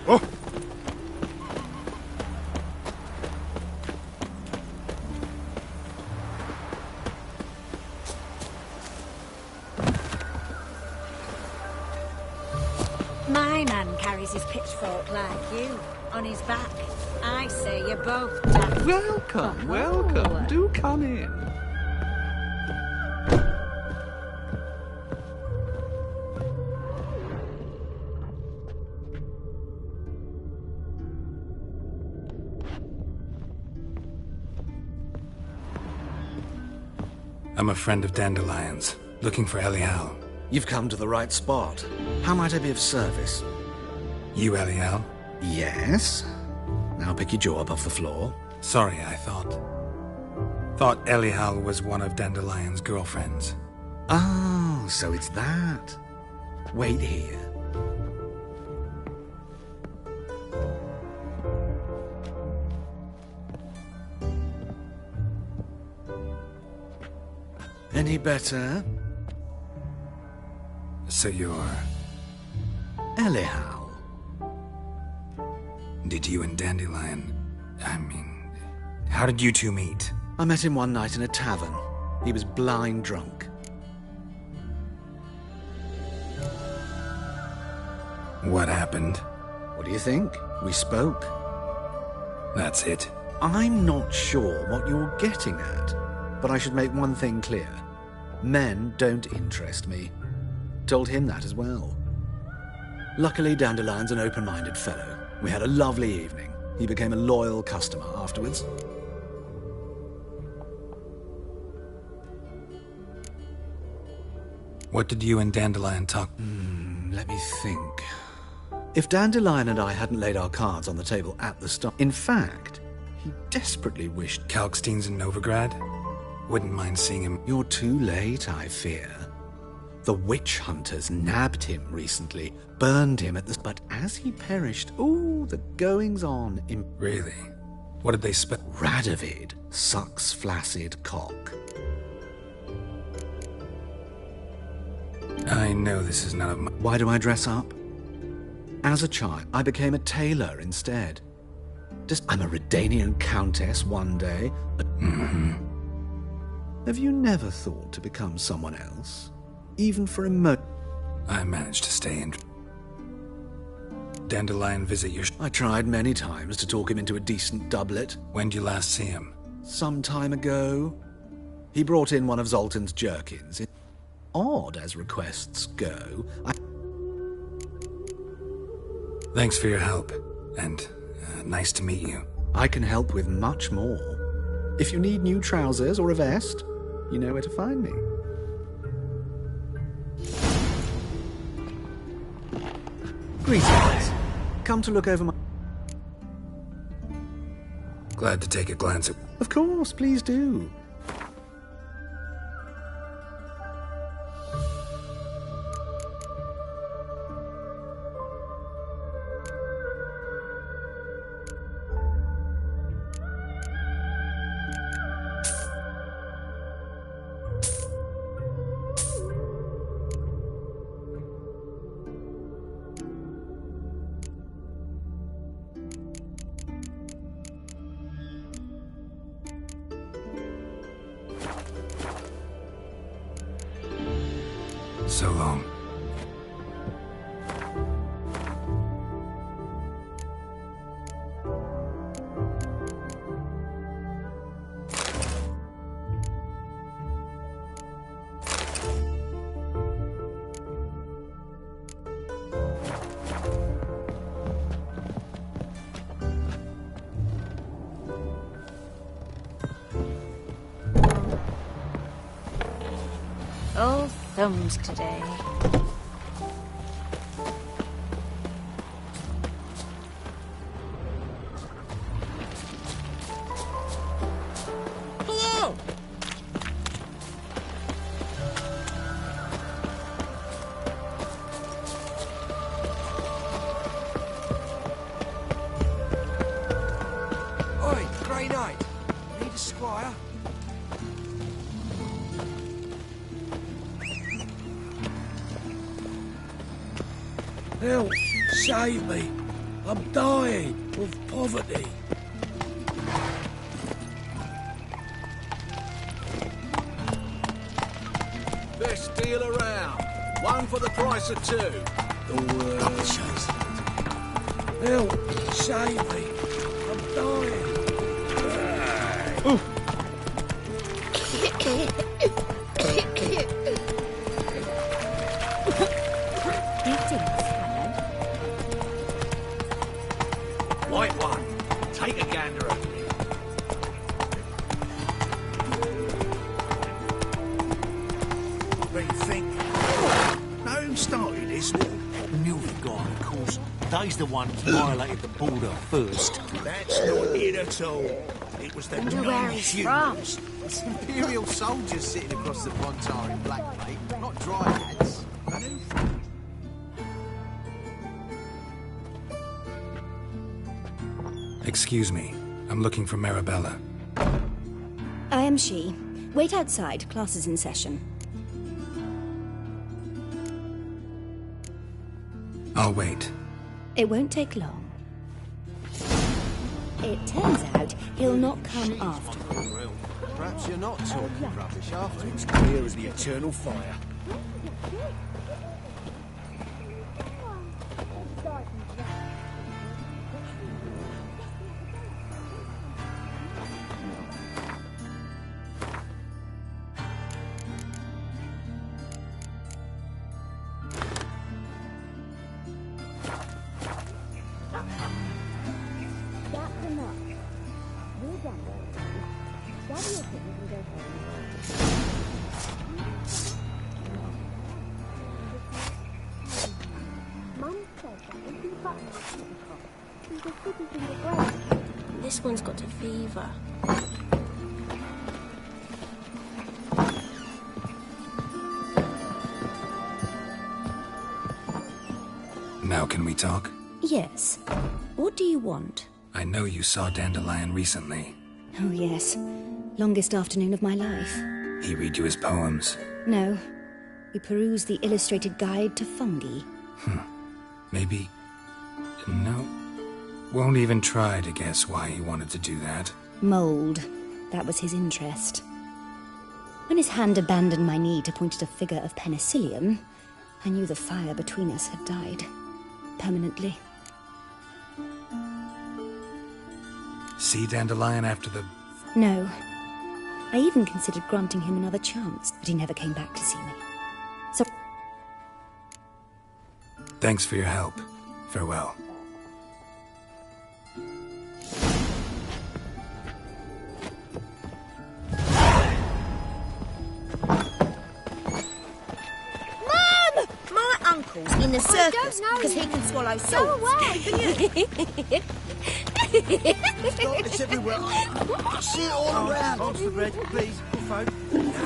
Oh! My man carries his pitchfork like you, on his back. I say you're both daft. Welcome, welcome. Do come in. I'm a friend of Dandelion's, looking for Elial. You've come to the right spot. How might I be of service? You, Elial? Yes. Now pick your jaw up off the floor. Sorry, I thought Elial was one of Dandelion's girlfriends. Oh, so it's that. Wait here. Any better? So you're... Elial. Did you and Dandelion... how did you two meet? I met him one night in a tavern. He was blind drunk. What happened? What do you think? We spoke. That's it. I'm not sure what you're getting at, but I should make one thing clear. Men don't interest me. Told him that as well. Luckily, Dandelion's an open-minded fellow. We had a lovely evening. He became a loyal customer afterwards. What did you and Dandelion talk? Let me think. If Dandelion and I hadn't laid our cards on the table at the start... In fact, he desperately wished... Kalkstein's in Novigrad? Wouldn't mind seeing him. You're too late, I fear. The witch hunters nabbed him recently, burned him at the... But as he perished, the goings-on... Really? What did they Radovid sucks flaccid cock. I know this is none of my... Why do I dress up? As a child, I became a tailor instead. I'm a Redanian countess one day. Have you never thought to become someone else? Even for a moment? I managed to stay in. Dandelion visit your... I tried many times to talk him into a decent doublet. When'd you last see him? Some time ago. He brought in one of Zoltan's jerkins. Odd as requests go. Thanks for your help, and nice to meet you. I can help with much more. If you need new trousers or a vest, you know where to find me. Greetings. Come to look over my... Glad to take a glance at... Of course, please do. So long. Oh, thumbs today. Hello! Oi, Grey Knight. Need a squire? Help! Save me! I'm dying of poverty. Best deal around. One for the price of two. The world. Help! Save me! I'm dying. White one. Take a gander at me. What do you think? Now who started this war? The Milford guy, of course. They's the one who violated the border first. That's not it at all. It was the Wonder where he's from. It's Imperial soldiers sitting across the Pontar in blackmail, not dryads. Excuse me. I'm looking for Marabella. I am she. Wait outside. Class is in session. I'll wait. It won't take long. It turns out he'll not come after all. Perhaps you're not talking rubbish after It's clear as the eternal fire. That's enough. We're done. Gather your things and go home. Mum said that if you button the city's in the grave. This one's got a fever. Now can we talk? Yes. What do you want? I know you saw Dandelion recently. Oh, yes. Longest afternoon of my life. He read you his poems? No. We perused the illustrated guide to fungi. Maybe... No. Won't even try to guess why he wanted to do that. Mold. That was his interest. When his hand abandoned my knee to point at a figure of penicillium, I knew the fire between us had died. Permanently. See Dandelion after the... No. I even considered granting him another chance, but he never came back to see me. So... Thanks for your help. Farewell. In the circus, because he can swallow swords. Go away! It's everywhere. I see it all around. Monster bread, please. Good folk.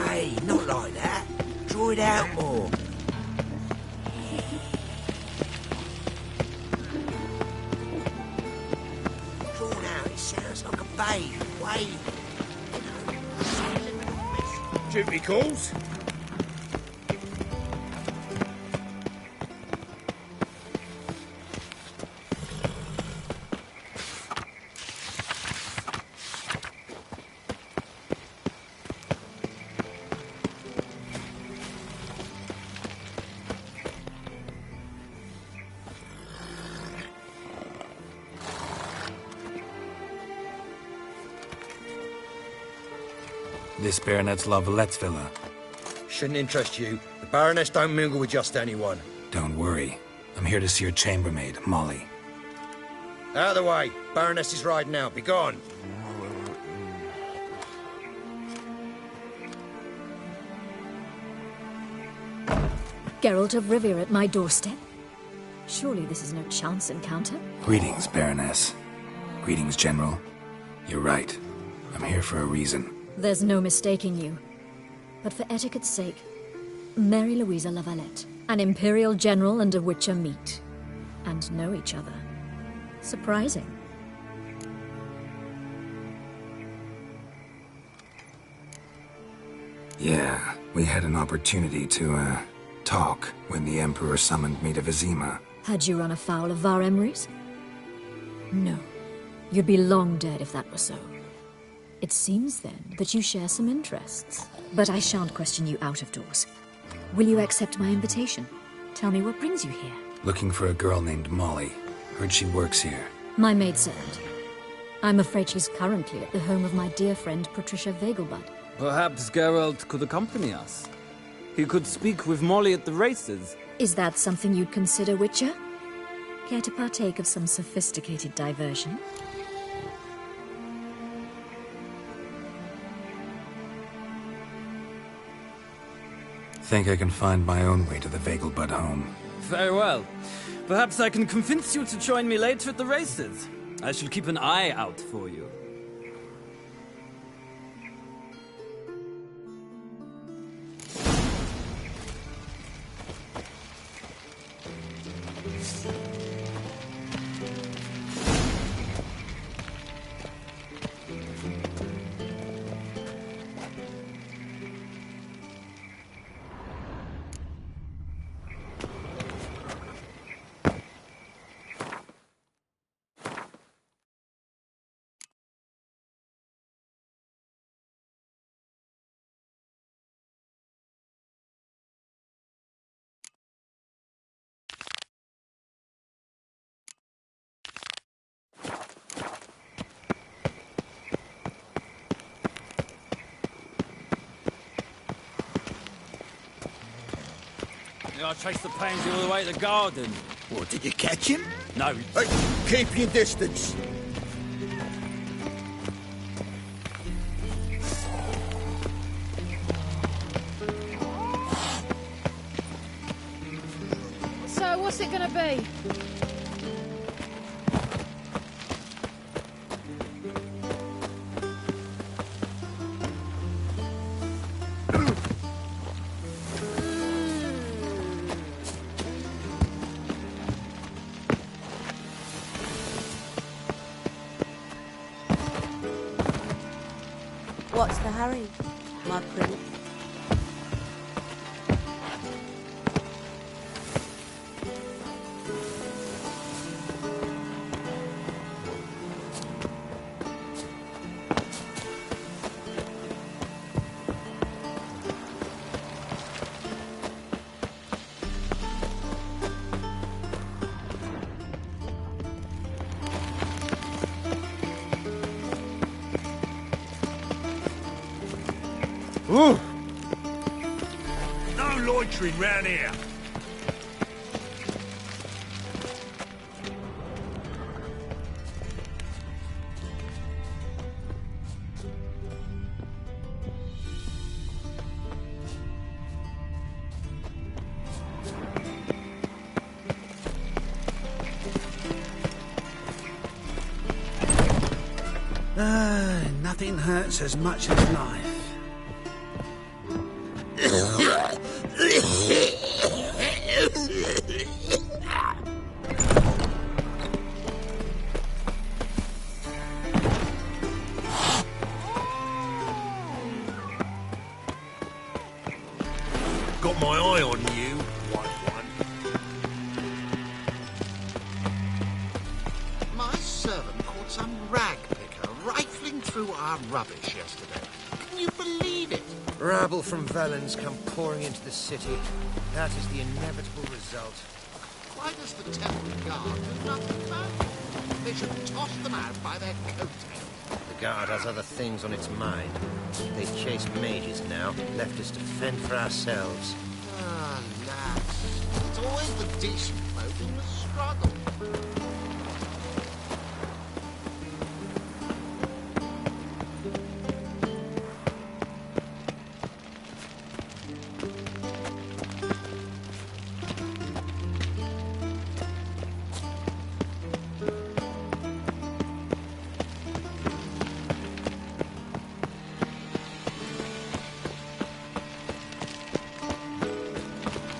Hey, not like that. Draw it out more. Drawn out, it sounds like a wave. Duty calls. This Baronet's La Vallette's villa. Shouldn't interest you. The Baroness don't mingle with just anyone. Don't worry. I'm here to see your chambermaid, Molly. Out of the way. Baroness is riding out. Be gone. Geralt of Rivia at my doorstep? Surely this is no chance encounter? Greetings, Baroness. Greetings, General. You're right. I'm here for a reason. There's no mistaking you. But for etiquette's sake, Mary Louisa La Valette, an Imperial General and a Witcher meet. And know each other. Surprising. Yeah, we had an opportunity to, talk when the Emperor summoned me to Vizima. Had you run afoul of Var Emrys? No. You'd be long dead if that were so. It seems, then, that you share some interests. But I shan't question you out of doors. Will you accept my invitation? Tell me what brings you here. Looking for a girl named Molly. Heard she works here. My maidservant. I'm afraid she's currently at the home of my dear friend Patricia Vegelbud. Perhaps Geralt could accompany us. He could speak with Molly at the races. Is that something you'd consider, Witcher? Care to partake of some sophisticated diversion? Think I can find my own way to the Vegelbud home. Very well. Perhaps I can convince you to join me later at the races. I shall keep an eye out for you. I chased the pansy all the way to the garden. What, did you catch him? No. Hey, keep your distance. So, what's it gonna be? What's the hurry, my prince? Ooh. No loitering round here. Nothing hurts as much as life. Got my eye on you, white one. My servant caught some rag picker rifling through our rubbish yesterday. Can you believe it? Rabble from Valens come pouring into the city. That is the inevitable result. Why does the temple guard do nothing about it? They should toss them out by their coattails. The guard has other things on its mind. They chase mages now, left us to fend for ourselves. Ah, lads. It's always the decent folk in the struggle.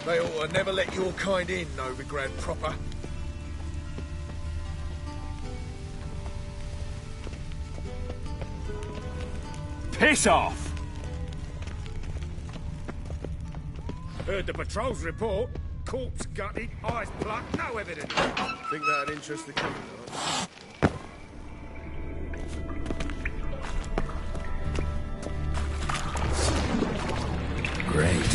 They ought to never let your kind in, Novigrad proper. Piss off! Heard the patrol's report. Corpse gutted, eyes plucked, no evidence. Think that'd interest the king, right? Great.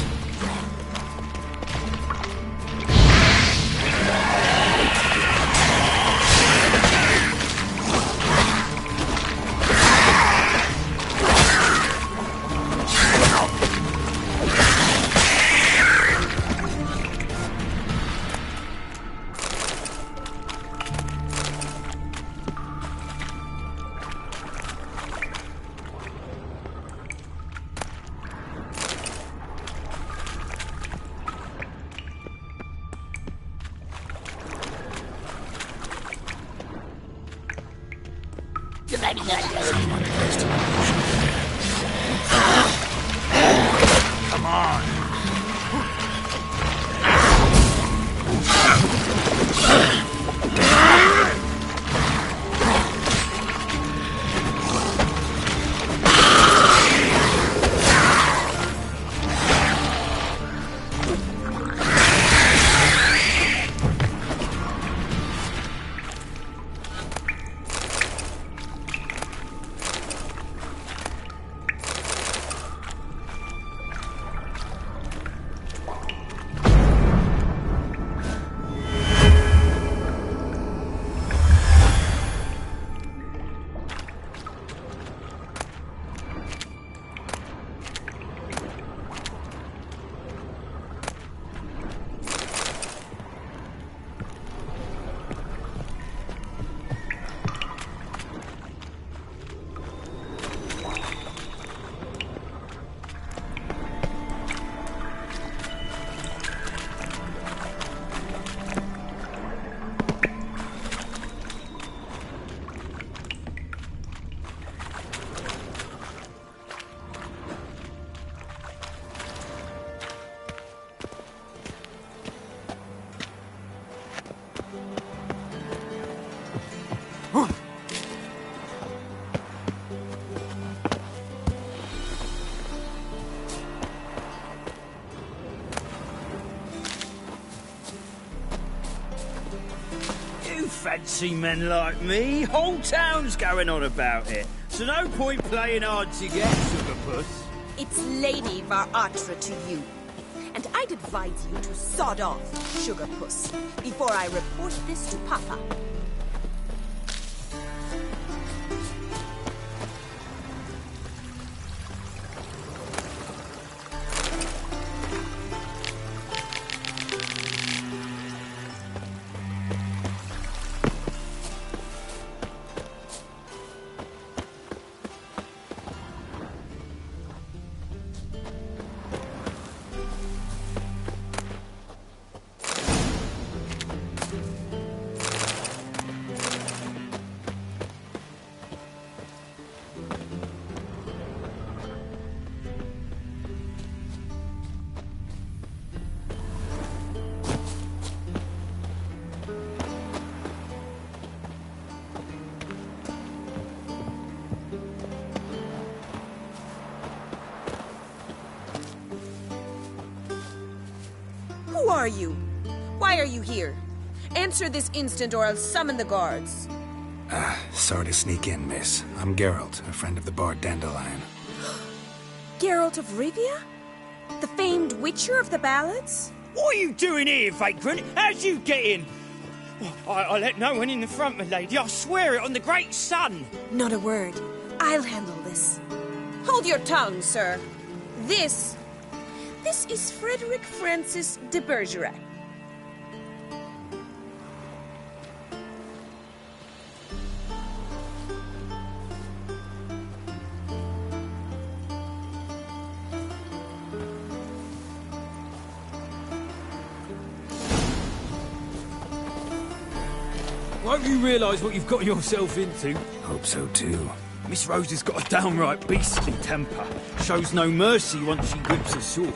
Come on. see men like me. Whole town's going on about it. So no point playing hard to get, Sugarpuss. It's Lady Var-Atra to you. And I'd advise you to sod off, Sugarpuss, before I report this to Papa. Who are you? Why are you here? Answer this instant or I'll summon the guards. Sorry to sneak in, miss. I'm Geralt, a friend of the bard Dandelion. Geralt of Rivia? The famed witcher of the ballads? What are you doing here, vagrant? How'd you get in? I let no one in the front, my lady. I swear it on the great sun. Not a word. I'll handle this. Hold your tongue, sir. This is Frederick Francis de Bergerac. Won't you realise what you've got yourself into? Hope so too. Miss Rose has got a downright beastly temper. Shows no mercy once she grips a sword.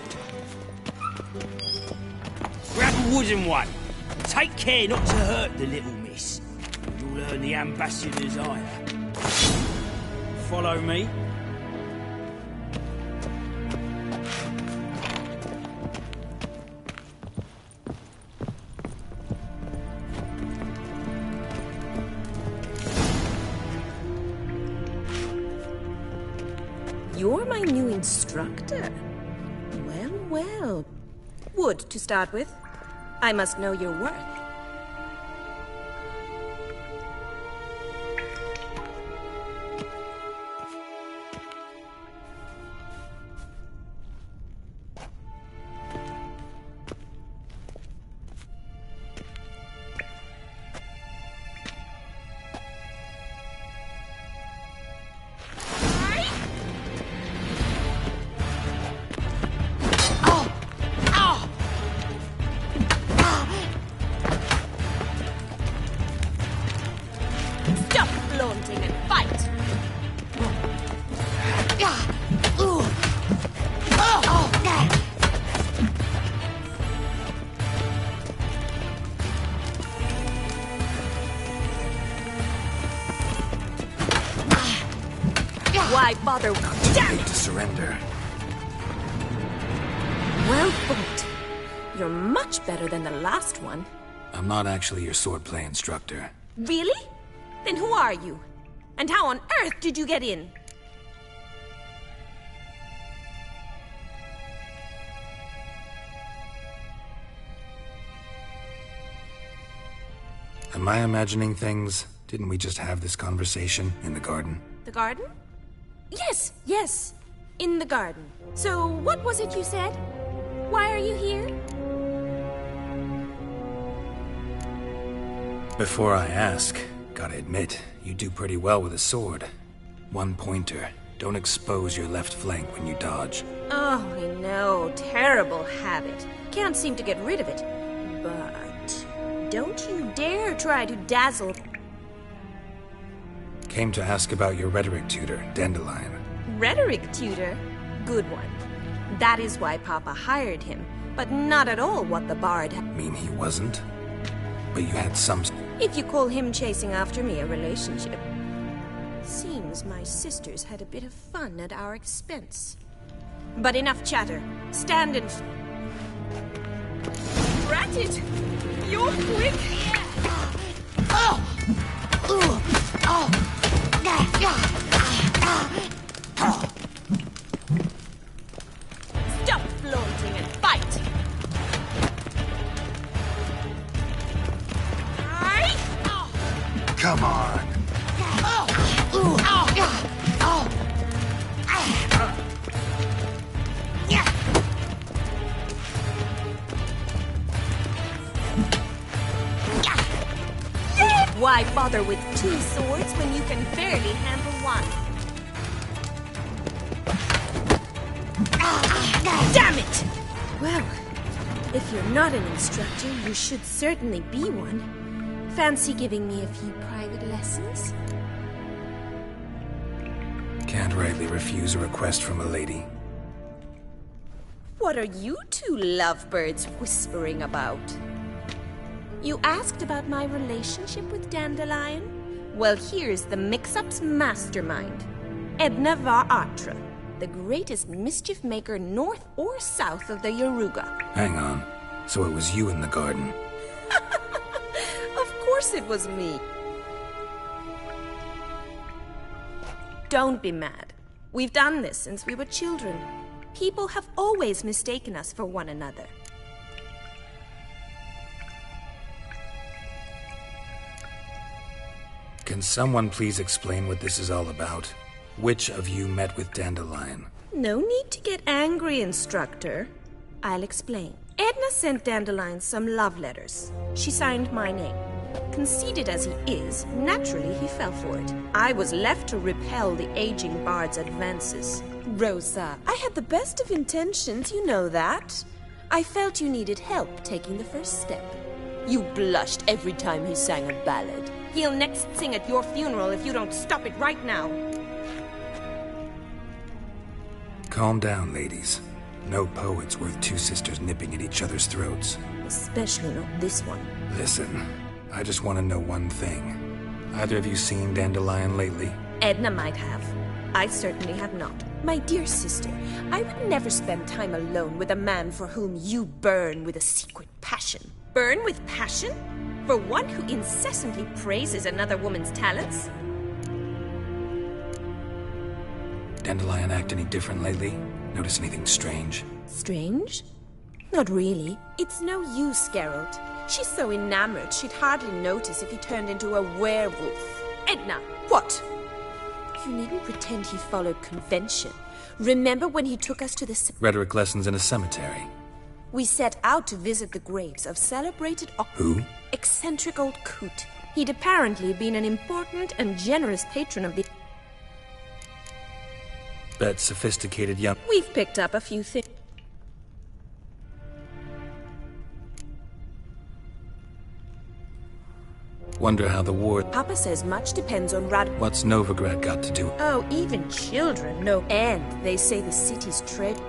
Grab a wooden one. Take care not to hurt the little miss. You'll earn the ambassador's ire. Follow me. You're my new instructor. Well, well. Wood, to start with. I must know your worth. Why bother? Damn it! To surrender. Well fought. You're much better than the last one. I'm not actually your swordplay instructor. Really? Then who are you? And how on earth did you get in? Am I imagining things? Didn't we just have this conversation in the garden? The garden? Yes, yes. In the garden. So, what was it you said? Why are you here? Before I ask, gotta admit, you do pretty well with a sword. One pointer. Don't expose your left flank when you dodge. Oh, I know. Terrible habit. Can't seem to get rid of it. But don't you dare try to dazzle. Came to ask about your rhetoric tutor, Dandelion. Rhetoric tutor? Good one. That is why Papa hired him, but not at all what the bard had. Mean he wasn't? But you had some... If you call him chasing after me a relationship. Seems my sisters had a bit of fun at our expense. But enough chatter. Stand and... Drat it! You're quick! Oh! Come on. Why bother with 2 swords when you can barely handle one? Damn it! Well, if you're not an instructor, you should certainly be one. Fancy giving me a few private lessons? Can't rightly refuse a request from a lady. What are you 2 lovebirds whispering about? You asked about my relationship with Dandelion? Well, here's the mix-up's mastermind. Edna var Atra, the greatest mischief maker north or south of the Yaruga. Hang on. So it was you in the garden? Of course it was me. Don't be mad. We've done this since we were children. People have always mistaken us for one another. Can someone please explain what this is all about? Which of you met with Dandelion? No need to get angry, instructor. I'll explain. Edna sent Dandelion some love letters. She signed my name. Conceited as he is, naturally he fell for it. I was left to repel the aging bard's advances. Rosa, I had the best of intentions, you know that. I felt you needed help taking the first step. You blushed every time he sang a ballad. He'll next sing at your funeral if you don't stop it right now. Calm down, ladies. No poet's worth 2 sisters nipping at each other's throats. Especially not this one. Listen, I just want to know one thing. Either of you seen Dandelion lately? Edna might have. I certainly have not. My dear sister, I would never spend time alone with a man for whom you burn with a secret passion. Burn with passion? For one who incessantly praises another woman's talents? Dandelion act any different lately? Notice anything strange? Strange? Not really. It's no use, Geralt. She's so enamored she'd hardly notice if he turned into a werewolf. Edna! What? You needn't pretend he followed convention. Remember when he took us to the... Rhetoric lessons in a cemetery. We set out to visit the graves of celebrated... Who? Eccentric old coot. He'd apparently been an important and generous patron of the... That sophisticated young... We've picked up a few things. Wonder how the war... Papa says much depends on Rad... What's Novigrad got to do? Oh, even children know. And they say the city's treasure...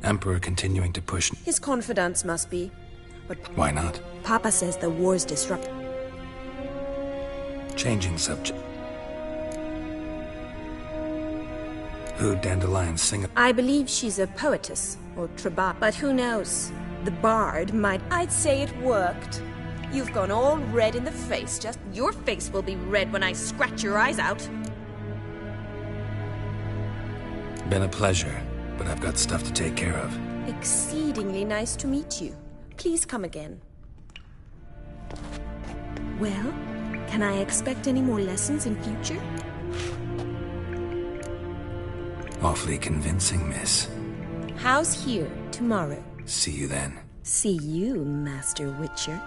Emperor continuing to push... His confidants must be. But... Why not? Papa says the war's disrupt... Changing subject. Who Dandelion sing? I believe she's a poetess, or troubadour. But who knows? The bard might... I'd say it worked. You've gone all red in the face. Just your face will be red when I scratch your eyes out. Been a pleasure, but I've got stuff to take care of. Exceedingly nice to meet you. Please come again. Well, can I expect any more lessons in future? Awfully convincing, miss. How's here tomorrow? See you then. See you, Master Witcher.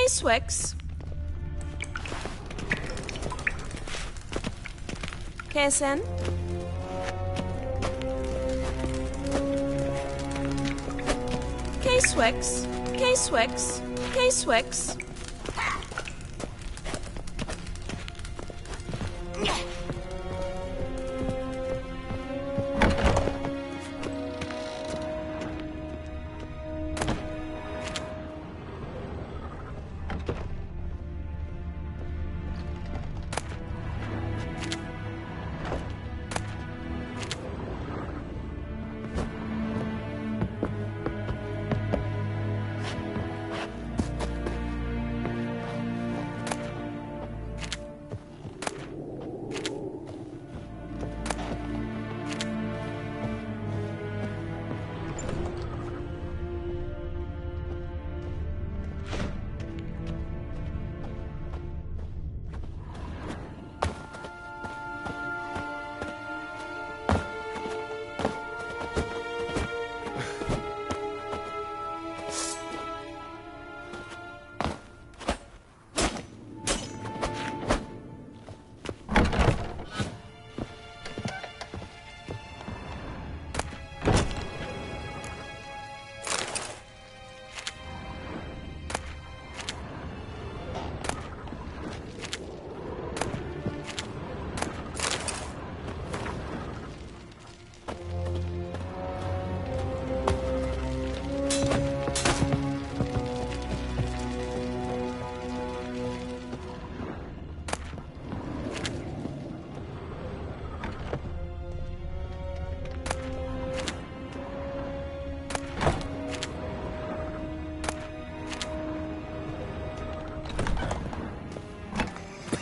Swix. KSN. K-Swix. K-Swix. K-Swix.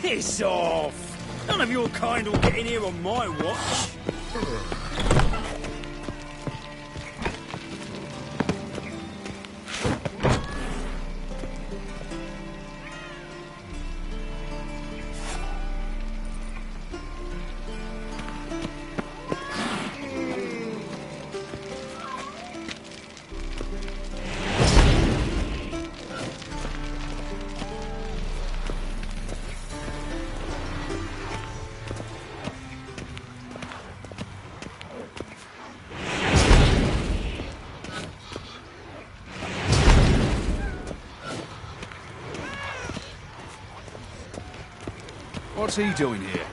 Piss off! None of your kind will get in here on my watch. What's he doing here?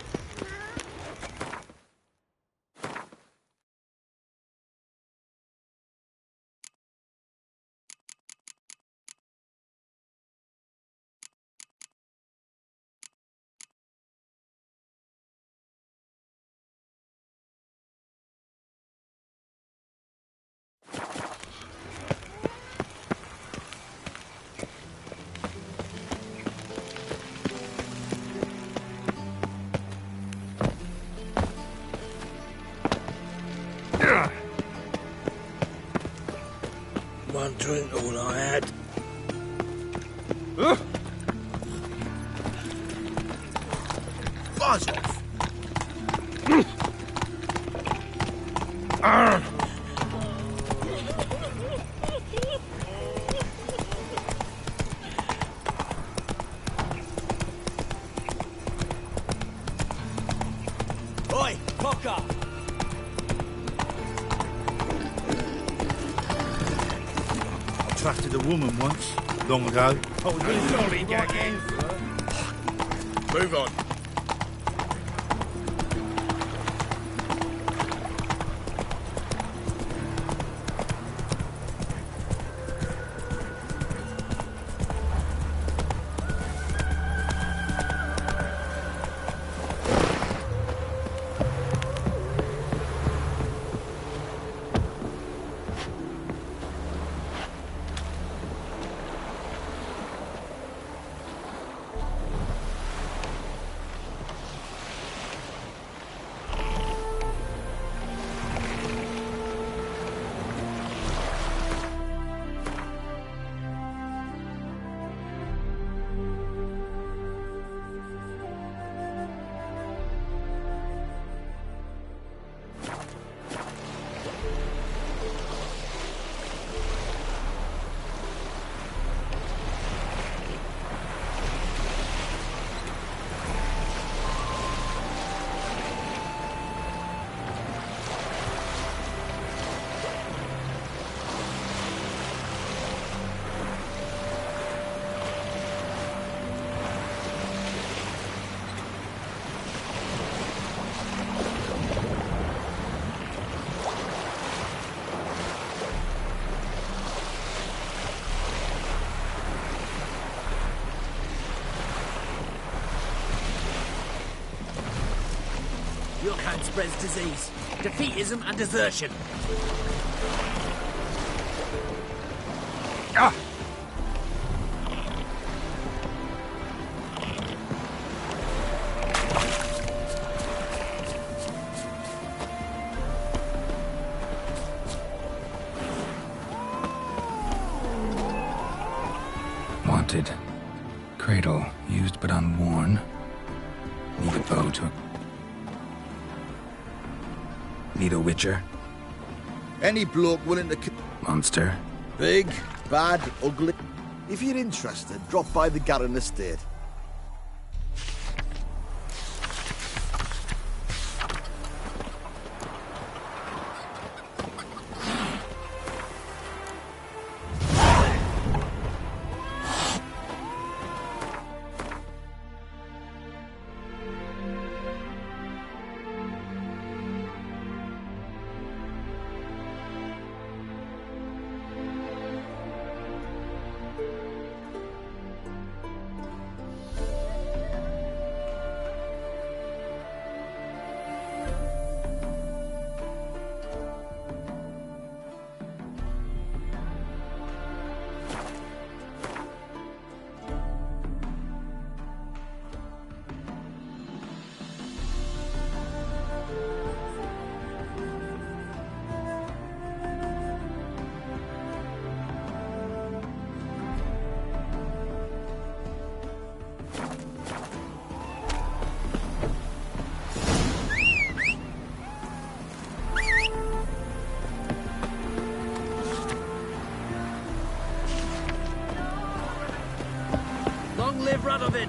One drink, all I had. Buzz off! Oi, Cocker! Trusted a woman once, long ago. Oh, the lollygagging! Move on. Your kind spreads disease, defeatism and desertion. Ah! Wanted. Cradle, used but unworn. Need a bow to... Need a witcher? Any bloke willing to... Monster? Big, bad, ugly. If you're interested, drop by the Garren Estate. out of it!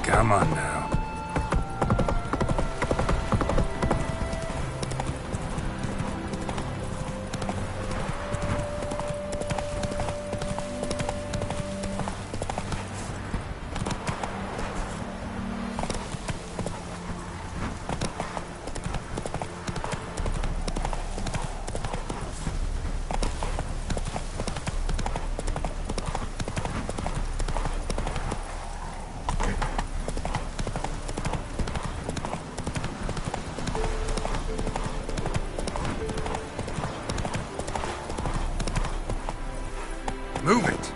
Come on now. Move it!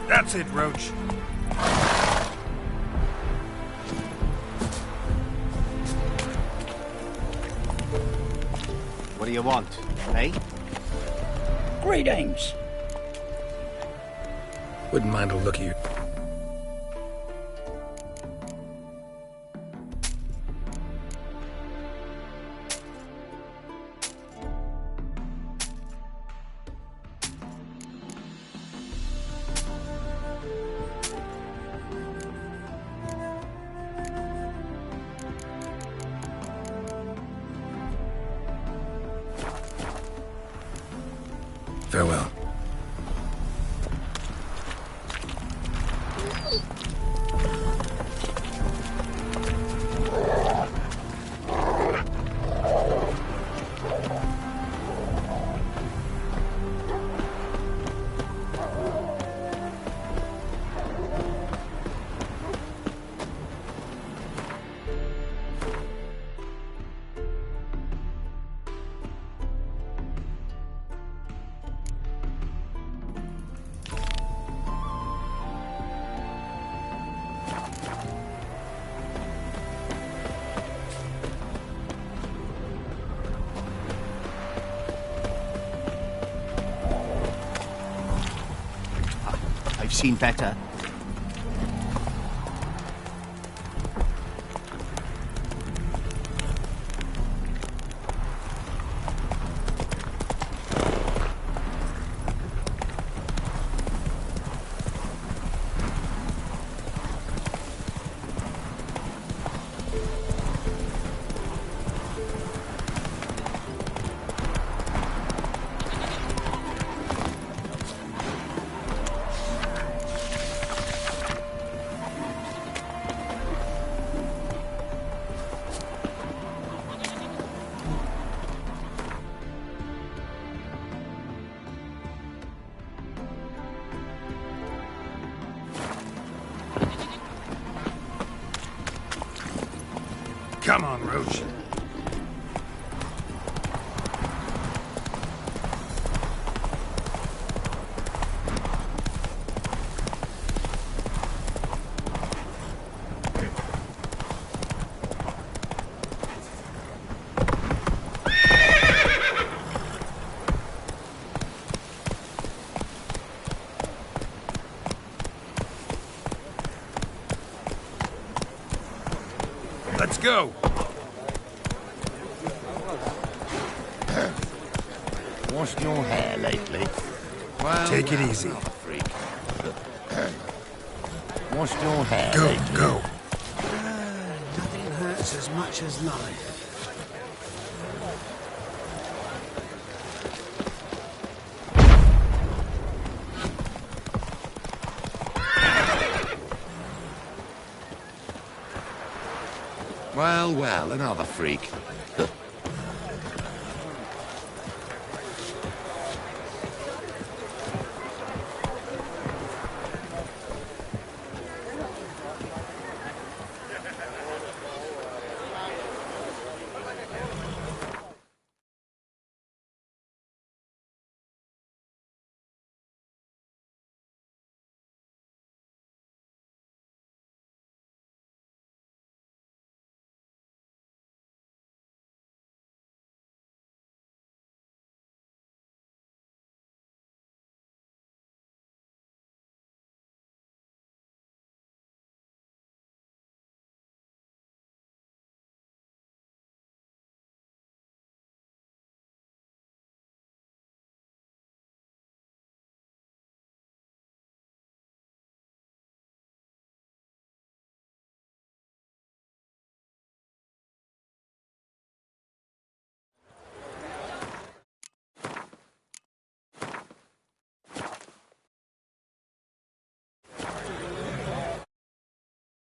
That's it, Roach. What do you want, eh? Greetings. Wouldn't mind a look at you. Farewell. I've seen better. Come on, Roach. Let's go. Washed your hair lately? Well, take it easy. Freak. Washed your hair Go, lately? go. Nothing hurts as much as life. Well, well, another freak.